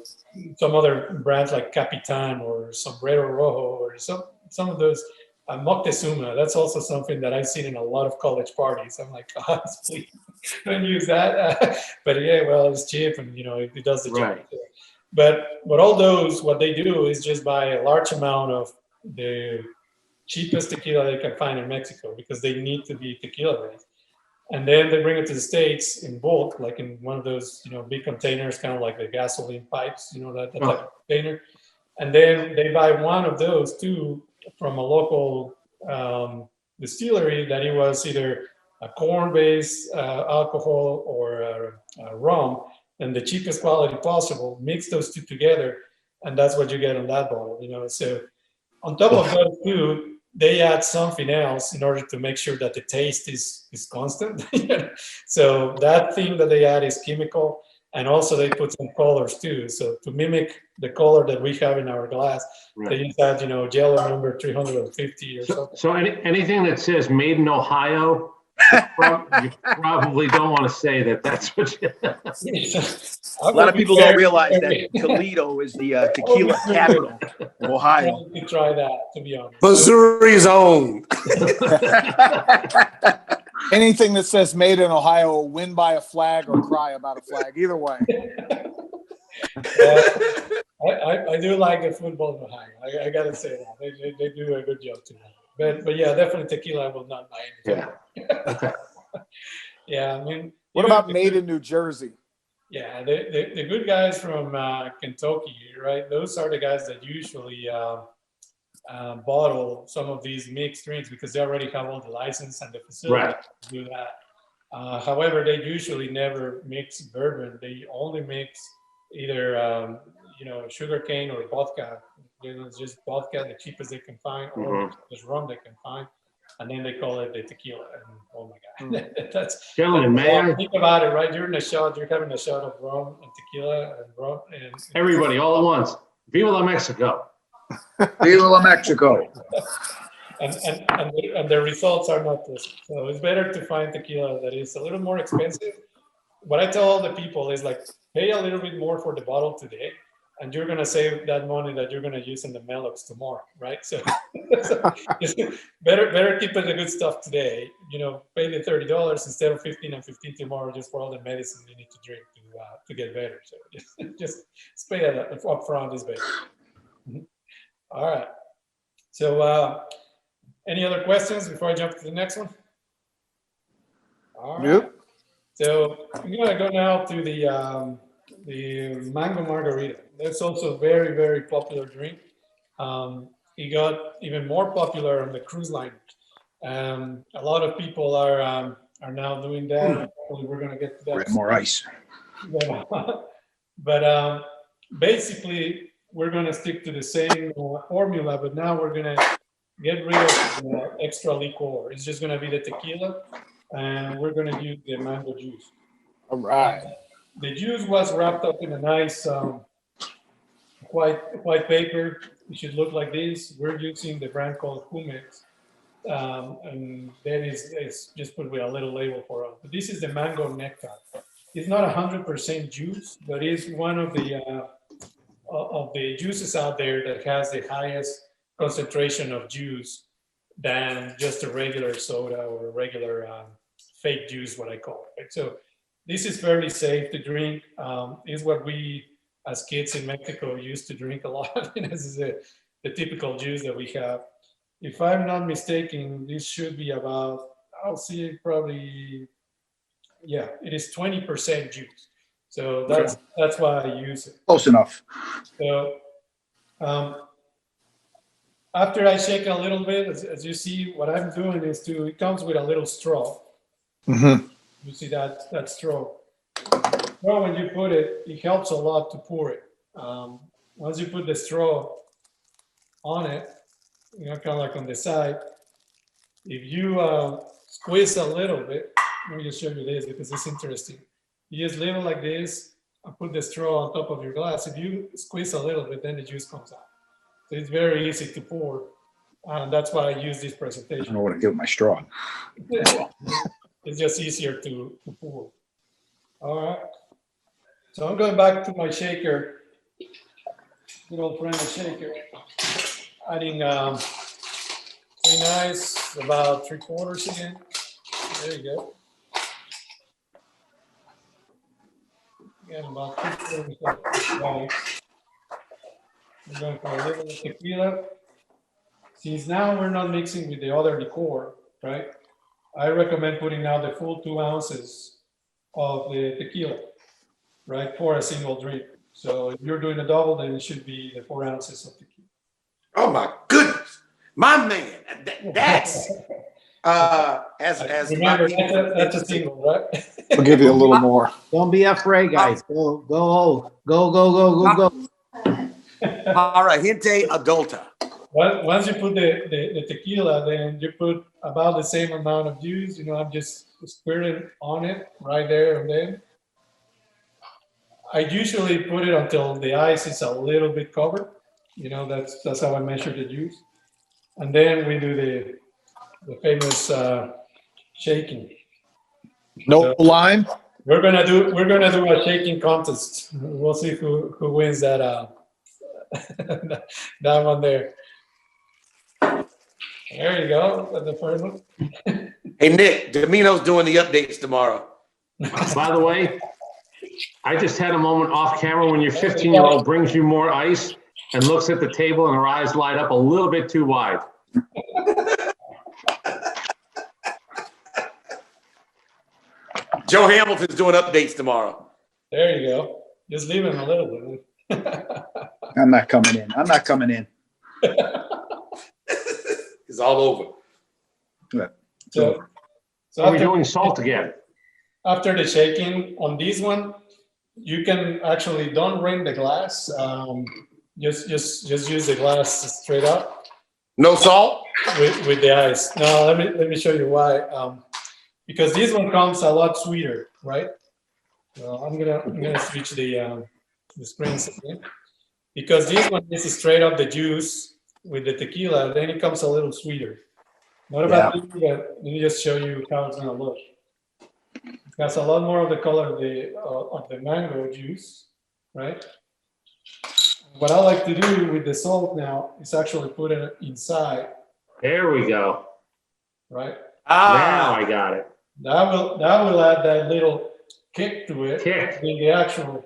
some other brands like Capitan or Sombrero Rojo or some of those, Moctezuma, that's also something that I've seen in a lot of college parties. I'm like, God, please don't use that. But yeah, well, it's cheap and it does the job. Right. But all those, what they do is just buy a large amount of the cheapest tequila they can find in Mexico, because they need to be tequila based. And then they bring it to the States in bulk, like in one of those, big containers, kind of like the gasoline pipes, that type of container. And then they buy one of those too from a local distillery that it was either a corn-based alcohol or a rum, and the cheapest quality possible, mix those two together, and that's what you get on that bottle, So on top of that too, they add something else in order to make sure that the taste is constant. So that thing that they add is chemical, and also they put some colors too. So to mimic the color that we have in our glass, they use that, yellow number 350 or something. So anything that says made in Ohio, you probably don't want to say that that's what you... A lot of people don't realize that Toledo is the tequila capital of Ohio. To try that, to be honest. Missouri's own. Anything that says made in Ohio will win by a flag or cry about a flag. Either way. I do like the football in Ohio. I got to say that. They do a good job too. But yeah, definitely tequila I will not buy anything. Yeah. Yeah, I mean. What about made in New Jersey? Yeah, the good guys from Kentucky, right? Those are the guys that usually bottle some of these mixed drinks, because they already have all the license and the facility to do that. However, they usually never mix bourbon. They only mix either sugarcane or vodka. It's just vodka, the cheapest they can find, or just rum they can find, and then they call it the tequila. And oh my God, that's Gentlemen, may I? Think about it, right? You're having a shot of rum and tequila and rum, and Everybody, all at once. Viva la Mexico. Viva la Mexico. and the results are not pleasant. So it's better to find tequila that is a little more expensive, what I tell all the people is like, pay a little bit more for the bottle today, and you're gonna save that money that you're gonna use in the Melox tomorrow, right? So, just better keep it the good stuff today. Pay the $30 instead of 15 and 15 tomorrow just for all the medicine you need to drink to get better. So just pay that up front is better. All right. So any other questions before I jump to the next one? All right. Yep. So I'm gonna go now to the mango margarita. That's also a very, very popular drink. It got even more popular on the cruise line. A lot of people are now doing that. Hopefully we're gonna get to that. More ice. But basically, we're gonna stick to the same formula, but now we're gonna get rid of the extra liquor. It's just gonna be the tequila, and we're gonna use the mango juice. All right. The juice was wrapped up in a nice white paper. It should look like this. We're using the brand called Jumex, and that is just put with a little label for us. But this is the mango nectar. It's not 100% juice, but it's one of the juices out there that has the highest concentration of juice than just a regular soda or a regular fake juice, what I call it. Right? So this is fairly safe to drink. Is what we as kids in Mexico used to drink a lot. This is the typical juice that we have. If I'm not mistaken, this should be about, I'll see it probably, yeah, it is 20% juice. So that's why I use it. Close enough. So after I shake a little bit, as you see, what I'm doing is it comes with a little straw. Mm-hmm. You see that straw. Well, when you put it, it helps a lot to pour it. Once you put the straw on it, kind of like on the side, if you squeeze a little bit, let me just show you this because it's interesting. You just leave it like this and put the straw on top of your glass. If you squeeze a little bit, then the juice comes out. So it's very easy to pour. And that's why I use this I don't presentation. know what to do with my straw. It's just easier to pour. All right. So I'm going back to my shaker, good old friend, shaker. Adding pretty nice, about 3/4 again. There you go. Again, about 3/4 of we're going for a little tequila. Since now we're not mixing with the other liqueur, right? I recommend putting now the full 2 ounces of the tequila, right, for a single drink. So if you're doing a double, then it should be the 4 ounces of tequila. Oh my goodness, my man, that's as Remember, my that's a single, right? I'll give you a little more. Don't be afraid, guys. Go, go, go, go, go, go, go. all right, gente adulta. Once you put the tequila, then you put about the same amount of juice. I'm just squirting on it right there and then. I usually put it until the ice is a little bit covered. That's how I measure the juice. And then we do the famous shaking. No lime. We're gonna do a shaking contest. We'll see who wins that that one there. There you go. That's the first one. Hey Nick, Dimino's doing the updates tomorrow. By the way, I just had a moment off camera when your 15-year-old brings you more ice and looks at the table and her eyes light up a little bit too wide. Joe Hamilton's doing updates tomorrow. There you go. Just leave him a little bit. I'm not coming in. I'm not coming in. It's all over. So Are we doing salt again? after the shaking on this one, you can actually don't ring the glass. Just use the glass straight up No salt? with the ice. Now let me show you why. Because this one comes a lot sweeter, right? I'm gonna switch the screens again. Because this one is straight up the juice with the tequila, then it comes a little sweeter. Not about this, but let me just show you how it's gonna look. It's has a lot more of the color of the mango juice, right? What I like to do with the salt now is actually put it inside, There we go. right? Now I got it. That will add that little kick to it Kick. in the actual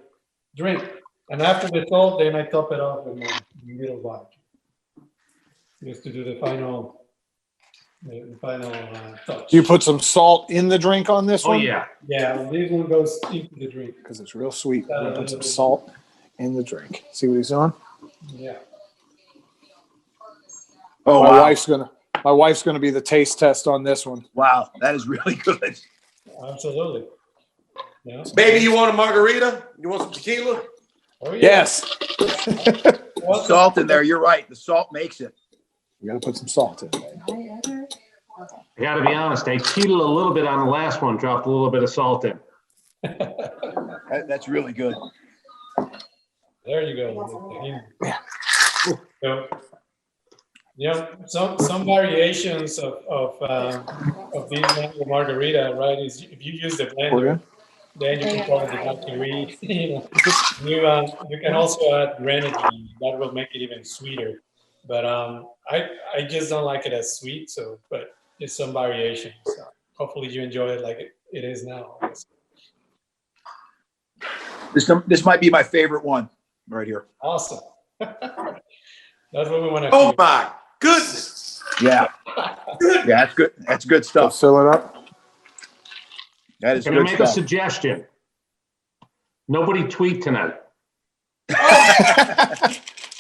drink. And after the salt, then I top it off with my little vodka, just to do the final touch. Do you put some salt in the drink on this Oh, one? yeah. Yeah, this one goes into the drink. Because it's real sweet. We're gonna put some salt in the drink. See what he's doing? Yeah. Oh, my wow. wife's gonna be the taste test on this one. Wow, that is really good. Absolutely. Yeah. Baby, you want a margarita? You want some tequila? Oh, yeah. Yes. Salt in there. You're right. The salt makes it. We gotta put some salt in there. I got to be honest. I cheated a little bit on the last one. Dropped a little bit of salt in. That's really good. There you go. So, yeah, some variations of these mango margarita, right? Is if you use the blender, then you can probably have to read. You can also add grenadine. That will make it even sweeter. But I just don't like it as sweet. So, but it's some variations. So hopefully you enjoy it like it is now. This might be my favorite one right here. Awesome. That's what we want to. Oh my goodness. Yeah. Yeah, that's good. That's good So stuff. fill it up. That is Can I good make a stuff. suggestion? Nobody tweet tonight.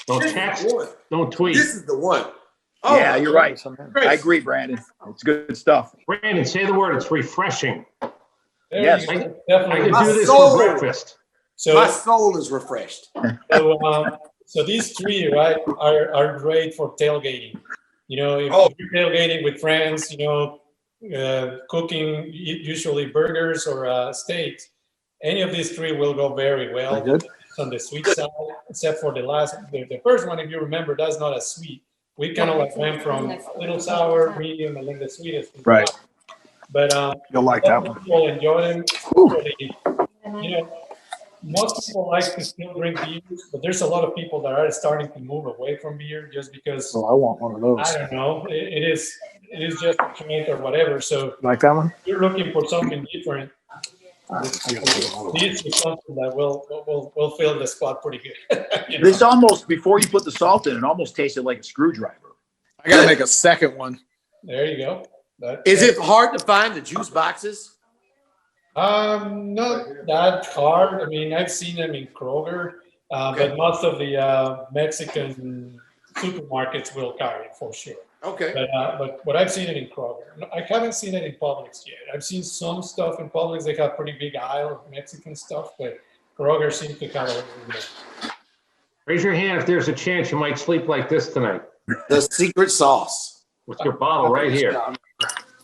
Don't text. Don't tweet. This is the one. Oh, Yeah, you're right. Chris. I agree, Brandon. It's good stuff. Brandon, say the word. It's refreshing. There Yes. you go. I could Definitely. My do this soul. for breakfast. My So, soul is refreshed. so these three, right, are great for tailgating. You know, if Oh. you're tailgating with friends, you know, cooking usually burgers or steaks, any of these three will go very well. Very good. It's on the sweet side, except for the first one, if you remember, that's not as sweet. We kind of like went from a little sour, medium, and then the sweetest. Right. But You'll like that one. people enjoy them. Usually, you know, most people like to still drink beer, but there's a lot of people that are starting to move away from beer just because, Oh, I want one of those. I don't know, it is just a trend or whatever. So Like that one? if you're looking for something different, I gotta take another one. this is something that will fill the spot pretty good. You know? This almost, before you put the salt in, it almost tasted like a screwdriver. I gotta make a second one. There you go. Is it hard to find the juice boxes? Not that hard. I mean, I've seen them in Kroger, but most of the Mexican supermarkets will carry it for sure. Okay. But I've seen it in Kroger. I haven't seen it in Publix yet. I've seen some stuff in Publix. They have pretty big aisle of Mexican stuff, but Kroger seems to have a little bit. Raise your hand if there's a chance you might sleep like this tonight The secret sauce. with your bottle right here.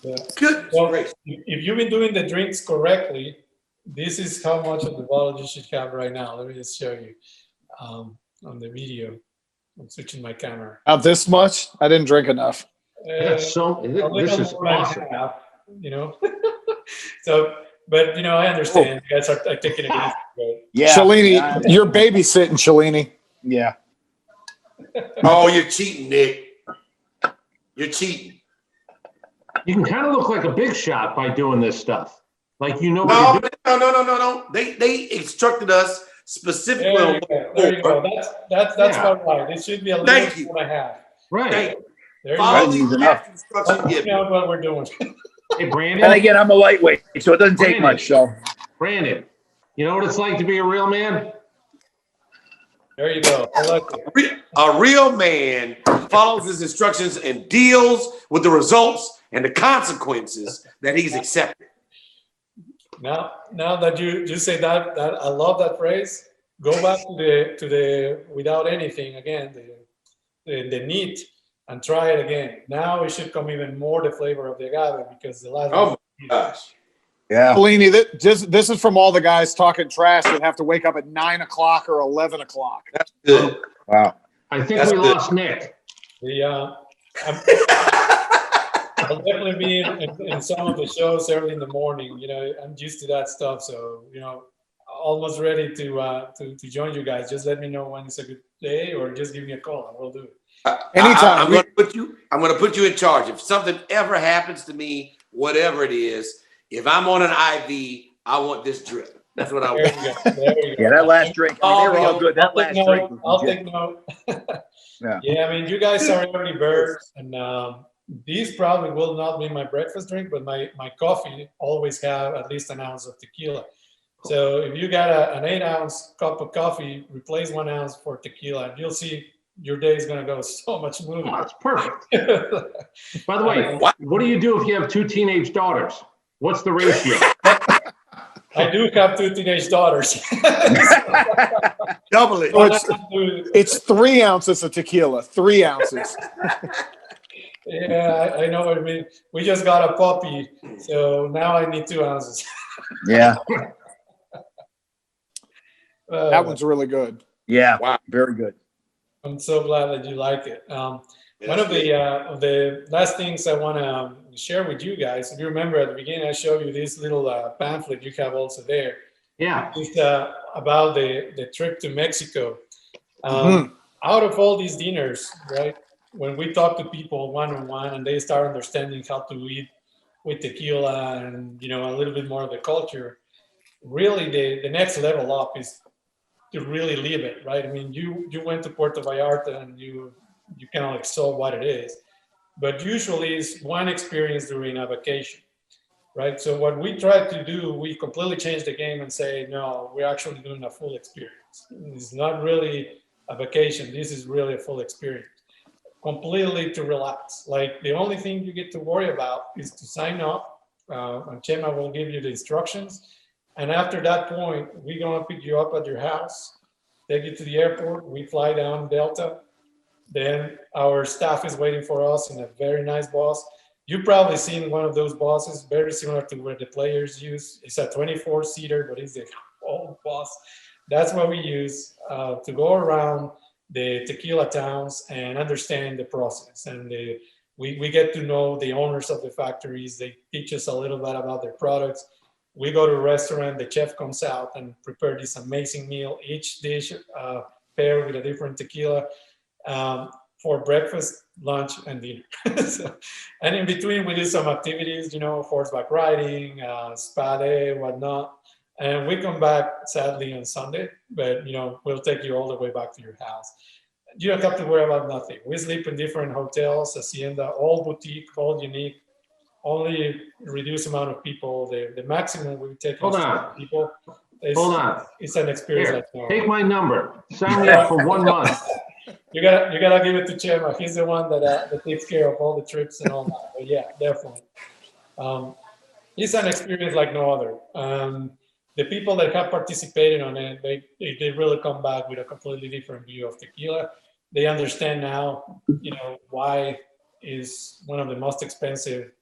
Yeah. Good. Well, Great. if you've been doing the drinks correctly, this is how much of the bottle you should have right now. Let me just show you on the video. I'm switching my camera. Not this much? I didn't drink enough. Yeah, so A this little is more than awesome. half, you know. So, but you know, I understand. You guys are taking it easy. But Yeah. Cellini, Yeah. you're babysitting, Cellini. Yeah. Oh, you're cheating, Nick. You're cheating. You can kind of look like a big shot by doing this stuff. Like you know what No, you're doing. no. They instructed us specifically. there on you what go. There you go. That's Yeah. about right. It should be a little Thank you. more and a half. Right. Thank you. There you Follow go. That means the enough. instructions That's given. what we're doing. Hey, And Brandon. again, I'm a lightweight, so it doesn't take Brandon. much. So Brandon. You know what it's like to be a real man? There you go. I like it. A real man follows his instructions and deals with the results and the consequences that he's accepted. Now that you say that I love that phrase. Go back to the without anything again, the neat, and try it again. Now it should come even more the flavor of the agave because the last Oh one. my gosh. yeah. Cellini, this is from all the guys talking trash that have to wake up at 9 o'clock or 11 o'clock. Good. Wow. I think That's we good. lost Nick. The I'll definitely be in some of the shows early in the morning. You know, I'm used to that stuff, so you know, almost ready to join you guys. Just let me know when it's a good day, or just give me a call, and we'll do it. Anytime. I'm going to put you in charge. If something ever happens to me, whatever it is, if I'm on an IV, I want this drip. That's what I There want. you go. There you go. Yeah, that last drink, I mean, they were all good. That I'll take last drink note. was I'll legit. take note. Yeah. Yeah, I mean, you guys are early birds, and these probably will not be my breakfast drink, but my coffee always have at least an ounce of tequila. So if you got an 8-ounce cup of coffee, replace 1 ounce for tequila, and you'll see your day is going to go so much smoother. Oh, that's perfect. By the way, what do you do if you have 2 teenage daughters? What's the ratio? I do have 2 teenage daughters. Double it. So it's 3 ounces of tequila. 3 ounces. Yeah, I know what I mean. We just got a puppy, so now I need 2 ounces. Yeah. That one's really good. Yeah. Wow. Very good. I'm so glad that you like it. One of the last things I want to share with you guys, if you remember at the beginning, I showed you this little pamphlet you have also there. Yeah. It's about the trip to Mexico. Out of all these dinners, right, when we talk to people one-on-one and they start understanding how to eat with tequila and, you know, a little bit more of the culture, really the next level up is to really live it, right? I mean, you went to Puerto Vallarta and you kind of like saw what it is, but usually it's one experience during a vacation, right? So what we try to do, we completely change the game and say, no, we're actually doing a full experience. It's not really a vacation. This is really a full experience, completely to relax. Like the only thing you get to worry about is to sign up, and Chema will give you the instructions. And after that point, we're going to pick you up at your house, take you to the airport. We fly down Delta. Then our staff is waiting for us in a very nice bus. You've probably seen one of those buses, very similar to what the players use. It's a 24-seater, but it's the old bus. That's what we use to go around the tequila towns and understand the process. And we get to know the owners of the factories. They teach us a little bit about their products. We go to a restaurant, the chef comes out and prepare this amazing meal, each dish paired with a different tequila for breakfast, lunch, and dinner. And in between, we do some activities, you know, horseback riding, spa day, whatnot. And we come back, sadly, on Sunday, but, you know, we'll take you all the way back to your house. You don't have to worry about nothing. We sleep in different hotels, hacienda, all boutique, all unique. Only reduced amount of people. The maximum we take Hold on. people. Hold on. It's an experience Here, like no take my number. Sign me up for 1 month. You gotta give it to Chema. He's the one that takes care of all the trips and all that. But yeah, definitely. It's an experience like no other. The people that have participated on it, they really come back with a completely different view of tequila. They understand now, you know, why is one of the most expensive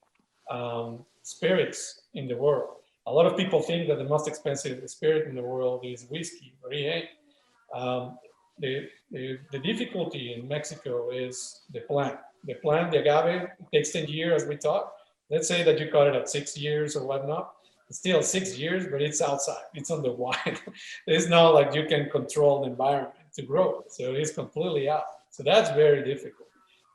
spirits in the world. A lot of people think that the most expensive spirit in the world is whiskey, but it ain't. The difficulty in Mexico is the plant. The plant, the agave, it takes 10 years, as we talked. Let's say that you cut it at 6 years or whatnot. It's still 6 years, but it's outside. It's on the wild. It's not like you can control the environment to grow it. So it's completely out. So that's very difficult.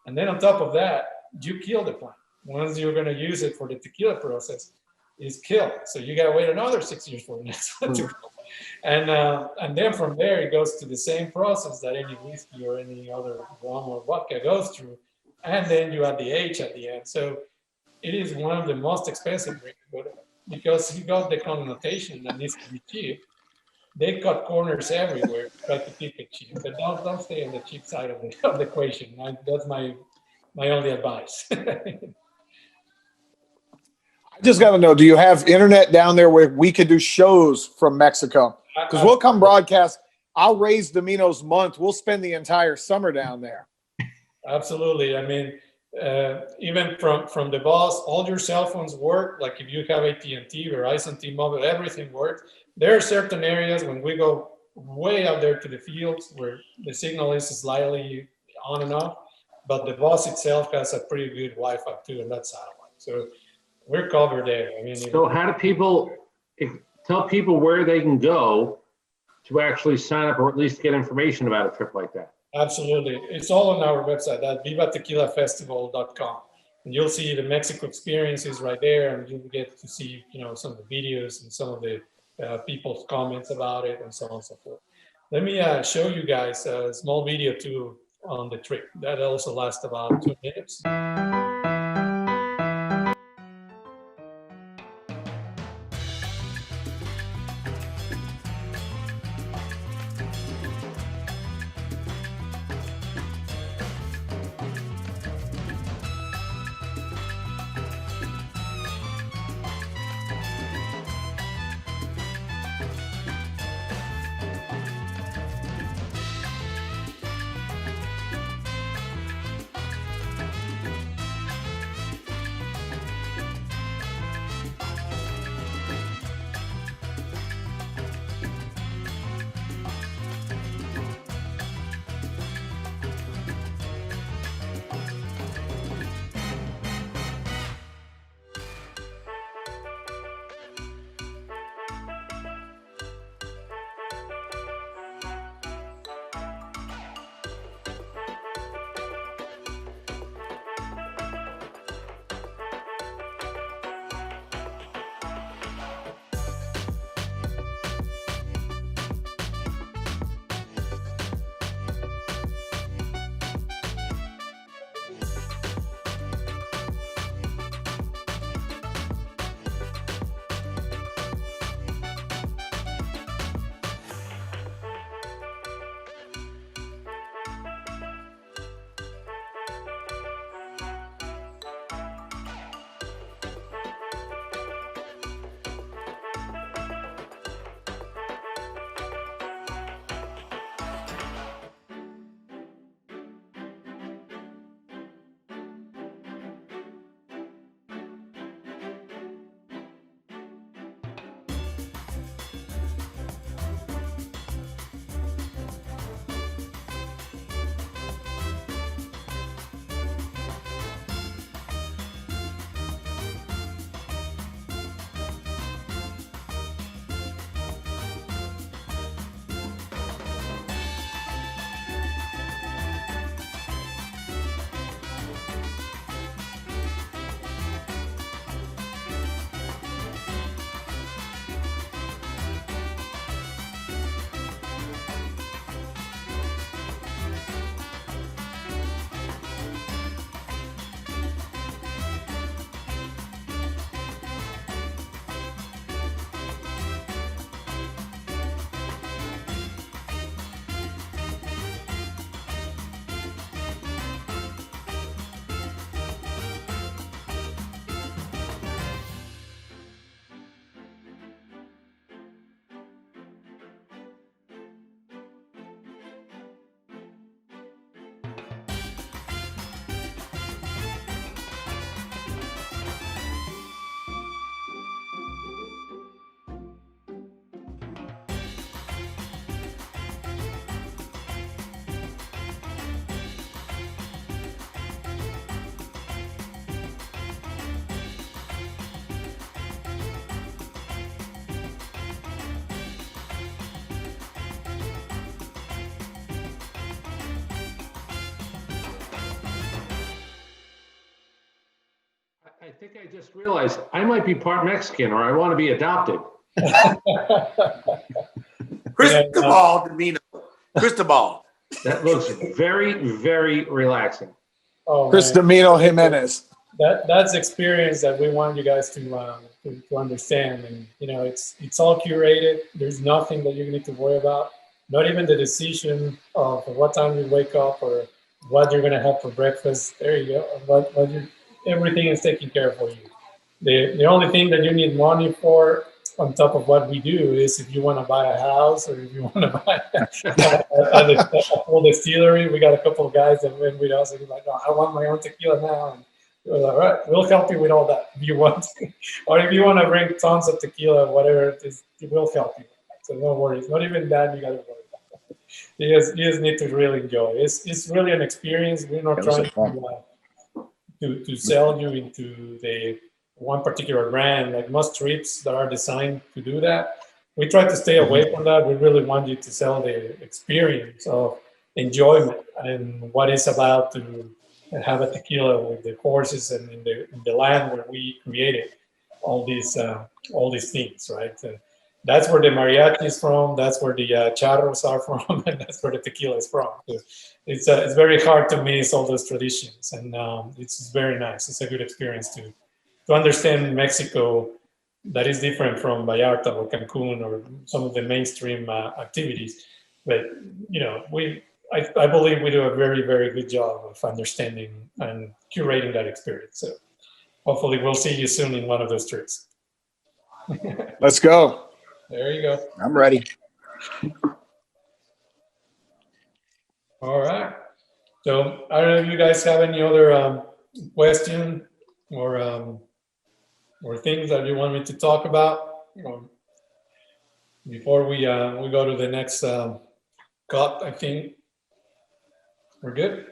And then on top of that, you kill the plant. Once you're going to use it for the tequila process, it's killed. So you got to wait another 6 years for the next one to grow. And then from there, it goes to the same process that any whiskey or any other rum or vodka goes through. And then you add the age at the end. So it is one of the most expensive drinks, but because you got the connotation that needs to be cheap, they cut corners everywhere to try to keep it cheap. But don't stay on the cheap side of the equation. That's my only advice. I just got to know, do you have internet down there where we could do shows from Mexico? Because we'll come broadcast. I'll raise Dimino's month. We'll spend the entire summer down there. Absolutely. I mean, even from the boss, all your cell phones work. Like if you have AT&T, Verizon, T-Mobile, everything works. There are certain areas when we go way out there to the fields where the signal is slightly on and off, but the boss itself has a pretty good Wi-Fi too, and that's satellite. So we're covered there. I mean, So how do people, tell people where they can go to actually sign up or at least get information about a trip like that? absolutely. It's all on our website at vivatequilafestival.com. And you'll see the Mexico experiences right there, and you'll get to see, some of the videos and some of the people's comments about it and so on and so forth. Let me show you guys a small video too on the trip. That also lasts about 2 minutes. I think I just realized I might be part Mexican or I want to be adopted. Cristobal Dimino. Cristobal. That looks very, very relaxing. Oh, Chris man. Dimino Jimenez. That's experience that we want you guys to understand, and it's all curated. There's nothing that you need to worry about. Not even the decision of what time you wake up or what you're gonna have for breakfast. There you go. Everything is taken care of for you. The only thing that you need money for, on top of what we do, is if you want to buy a house or if you want to buy a full distillery. We got a couple of guys that went with us and like, no, I want my own tequila now. And we're like, all right, we'll help you with all that if you want. Or if you want to bring tons of tequila, whatever it is, we'll help you. So no worries. Not even that you got to worry about. You just need to really enjoy. It's really an experience. We're not trying to to sell you into the one particular brand. Like most trips that are designed to do that, we try to stay away from that. We really want you to sell the experience of enjoyment and what it's about to have a tequila with the horses and in the land where we created all these things, right? That's where the mariachi is from. That's where the charros are from, and that's where the tequila is from. So it's very hard to miss all those traditions, and it's very nice. It's a good experience to understand Mexico that is different from Vallarta or Cancun or some of the mainstream activities. But I believe we do a very, very good job of understanding and curating that experience. So hopefully we'll see you soon in one of those trips. Let's go. There you go. I'm ready. All right. So I don't know if you guys have any other question or things that you want me to talk about before we go to the next cut. I think we're good.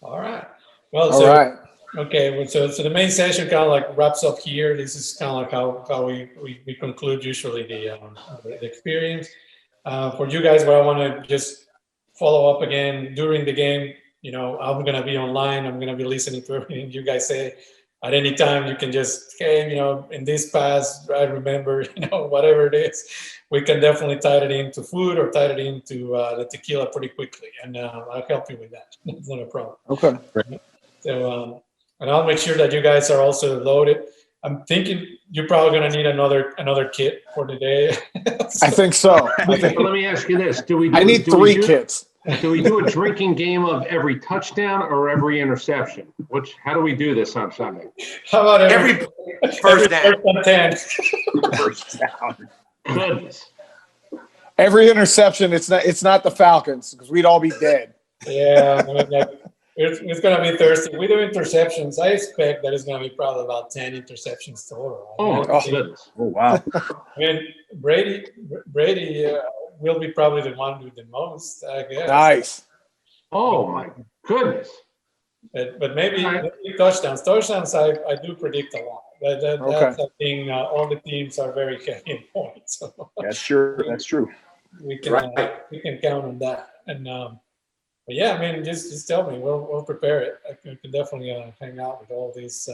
All right. Well, All right. Okay. Well, so the main session kind of like wraps up here. This is kind of like how we conclude usually the experience. For you guys, what I want to just follow up again during the game. I'm gonna be online. I'm gonna be listening to everything you guys say. At any time, you can just, hey, in this pass, I remember, whatever it is, we can definitely tie it into food or tie it into the tequila pretty quickly, and I'll help you with that. It's not a problem. Okay. So, and I'll make sure that you guys are also loaded. I'm thinking you're probably going to need another kit for the day. I think so. But let me ask you this: I need 3 kits. Do we do a drinking game of every touchdown or every interception? How do we do this on Sunday? How about Every first down. and 10? First down. Goodness. Every interception, it's not the Falcons because we'd all be dead. Yeah, it's going to be Thursday. We do interceptions. I expect that it's going to be probably about 10 interceptions total. Oh, goodness. Oh, wow. I mean, Brady will be probably the one with the most, I guess. Nice. Oh, my goodness. But maybe touchdowns. Touchdowns, I do predict a lot. That's a thing. All the teams are very heavy in points. So That's true. That's true. we can count on that. And but yeah, I mean, just tell me. We'll prepare it. I can definitely hang out with all these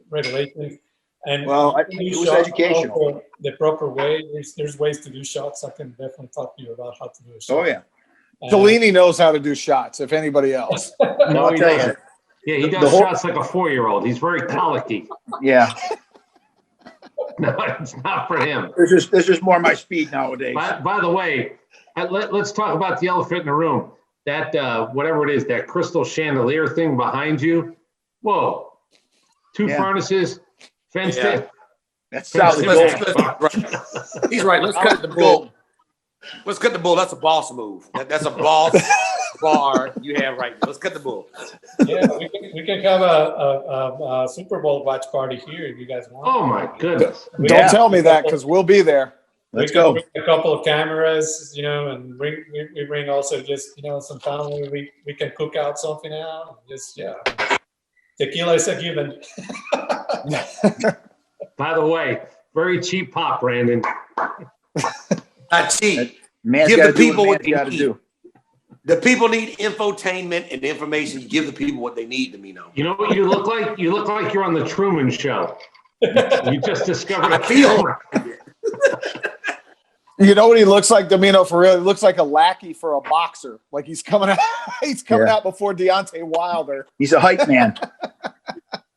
regulations. And it was educational. The proper way. There's ways to do shots. I can definitely talk to you about how to do a shot. Oh, yeah. Cellini knows how to do shots, if anybody else. No, I'll he tell doesn't. Yeah, he does shots like a 4-year-old. He's very colicky. Yeah. No, it's not for him. There's just more my speed nowadays. By the way, let's talk about the elephant in the room. That whatever it is, that crystal chandelier thing behind you. Whoa, 2 furnaces, fenced in. That's solid gold. He's right. Let's cut the bull. Let's cut the bull. That's a boss move. That's a boss bar you have right now. Let's cut the bull. Yeah, we can have a Super Bowl watch party here if you guys want. Oh my goodness! Don't tell me that because we'll be there. Let's go. Bring a couple of cameras, and we bring also just some family. We can cook out something out. Tequila is a given. By the way, very cheap pop, Brandon. Not cheap. Man's Give gotta the do people what man's they gotta need. do. The people need infotainment and information. You give the people what they need, Dimino. You know what you look like? You look like you're on the Truman Show. You just discovered. I feel. You know what he looks like, Dimino, for real? He looks like a lackey for a boxer. Like he's coming out. He's coming out before Deontay Wilder. He's a hype man.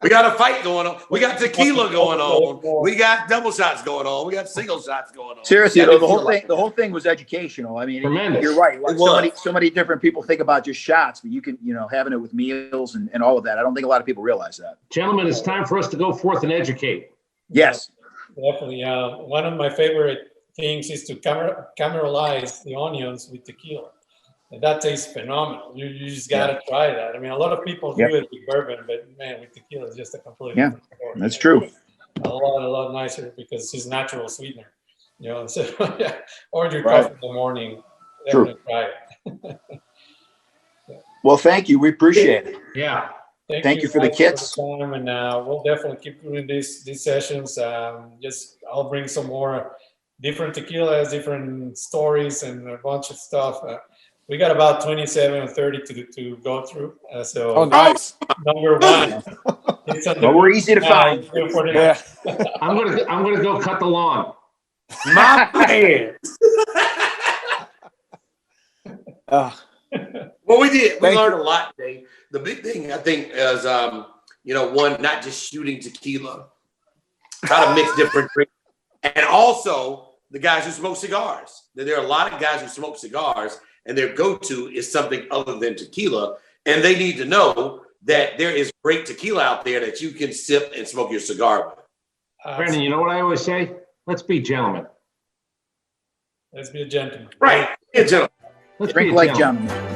We got a fight going on. We got tequila going on. We got double shots going on. We got single shots going on. Seriously, the whole thing was educational. I mean, Tremendous. you're right. Like so many different people think about just shots, but you can, having it with meals and all of that. I don't think a lot of people realize that. Gentlemen, it's time for us to go forth and educate. Yes. Definitely. One of my favorite things is to caramelize the onions with tequila. And that tastes phenomenal. You just got to try that. I mean, a lot of people do it with bourbon, but man, with tequila, it's just a completely different story. That's true. A lot nicer because it's natural sweetener. So or your coffee in the morning. Definitely try it. Well, thank you. We appreciate it. Yeah. Thank you for the guys kits. the time, and we'll definitely keep doing these sessions. I'll bring some more different tequilas, different stories, and a bunch of stuff. We got about 27 or 30 to go through. So Oh, nice. number one, it's on the Well, we're easy to find. for the Yeah. I'm gonna go cut the lawn. My man. Well, we did. We Thank learned a lot today. The big thing I think is, one, not just shooting tequila, how to mix different drinks, and also the guys who smoke cigars. There are a lot of guys who smoke cigars, and their go-to is something other than tequila, and they need to know that there is great tequila out there that you can sip and smoke your cigar with. Brandon, you know what I always say? Let's be gentlemen. Let's be a gentleman. Right. Yeah, gentlemen. Let's Drink be a like gentleman. gentlemen.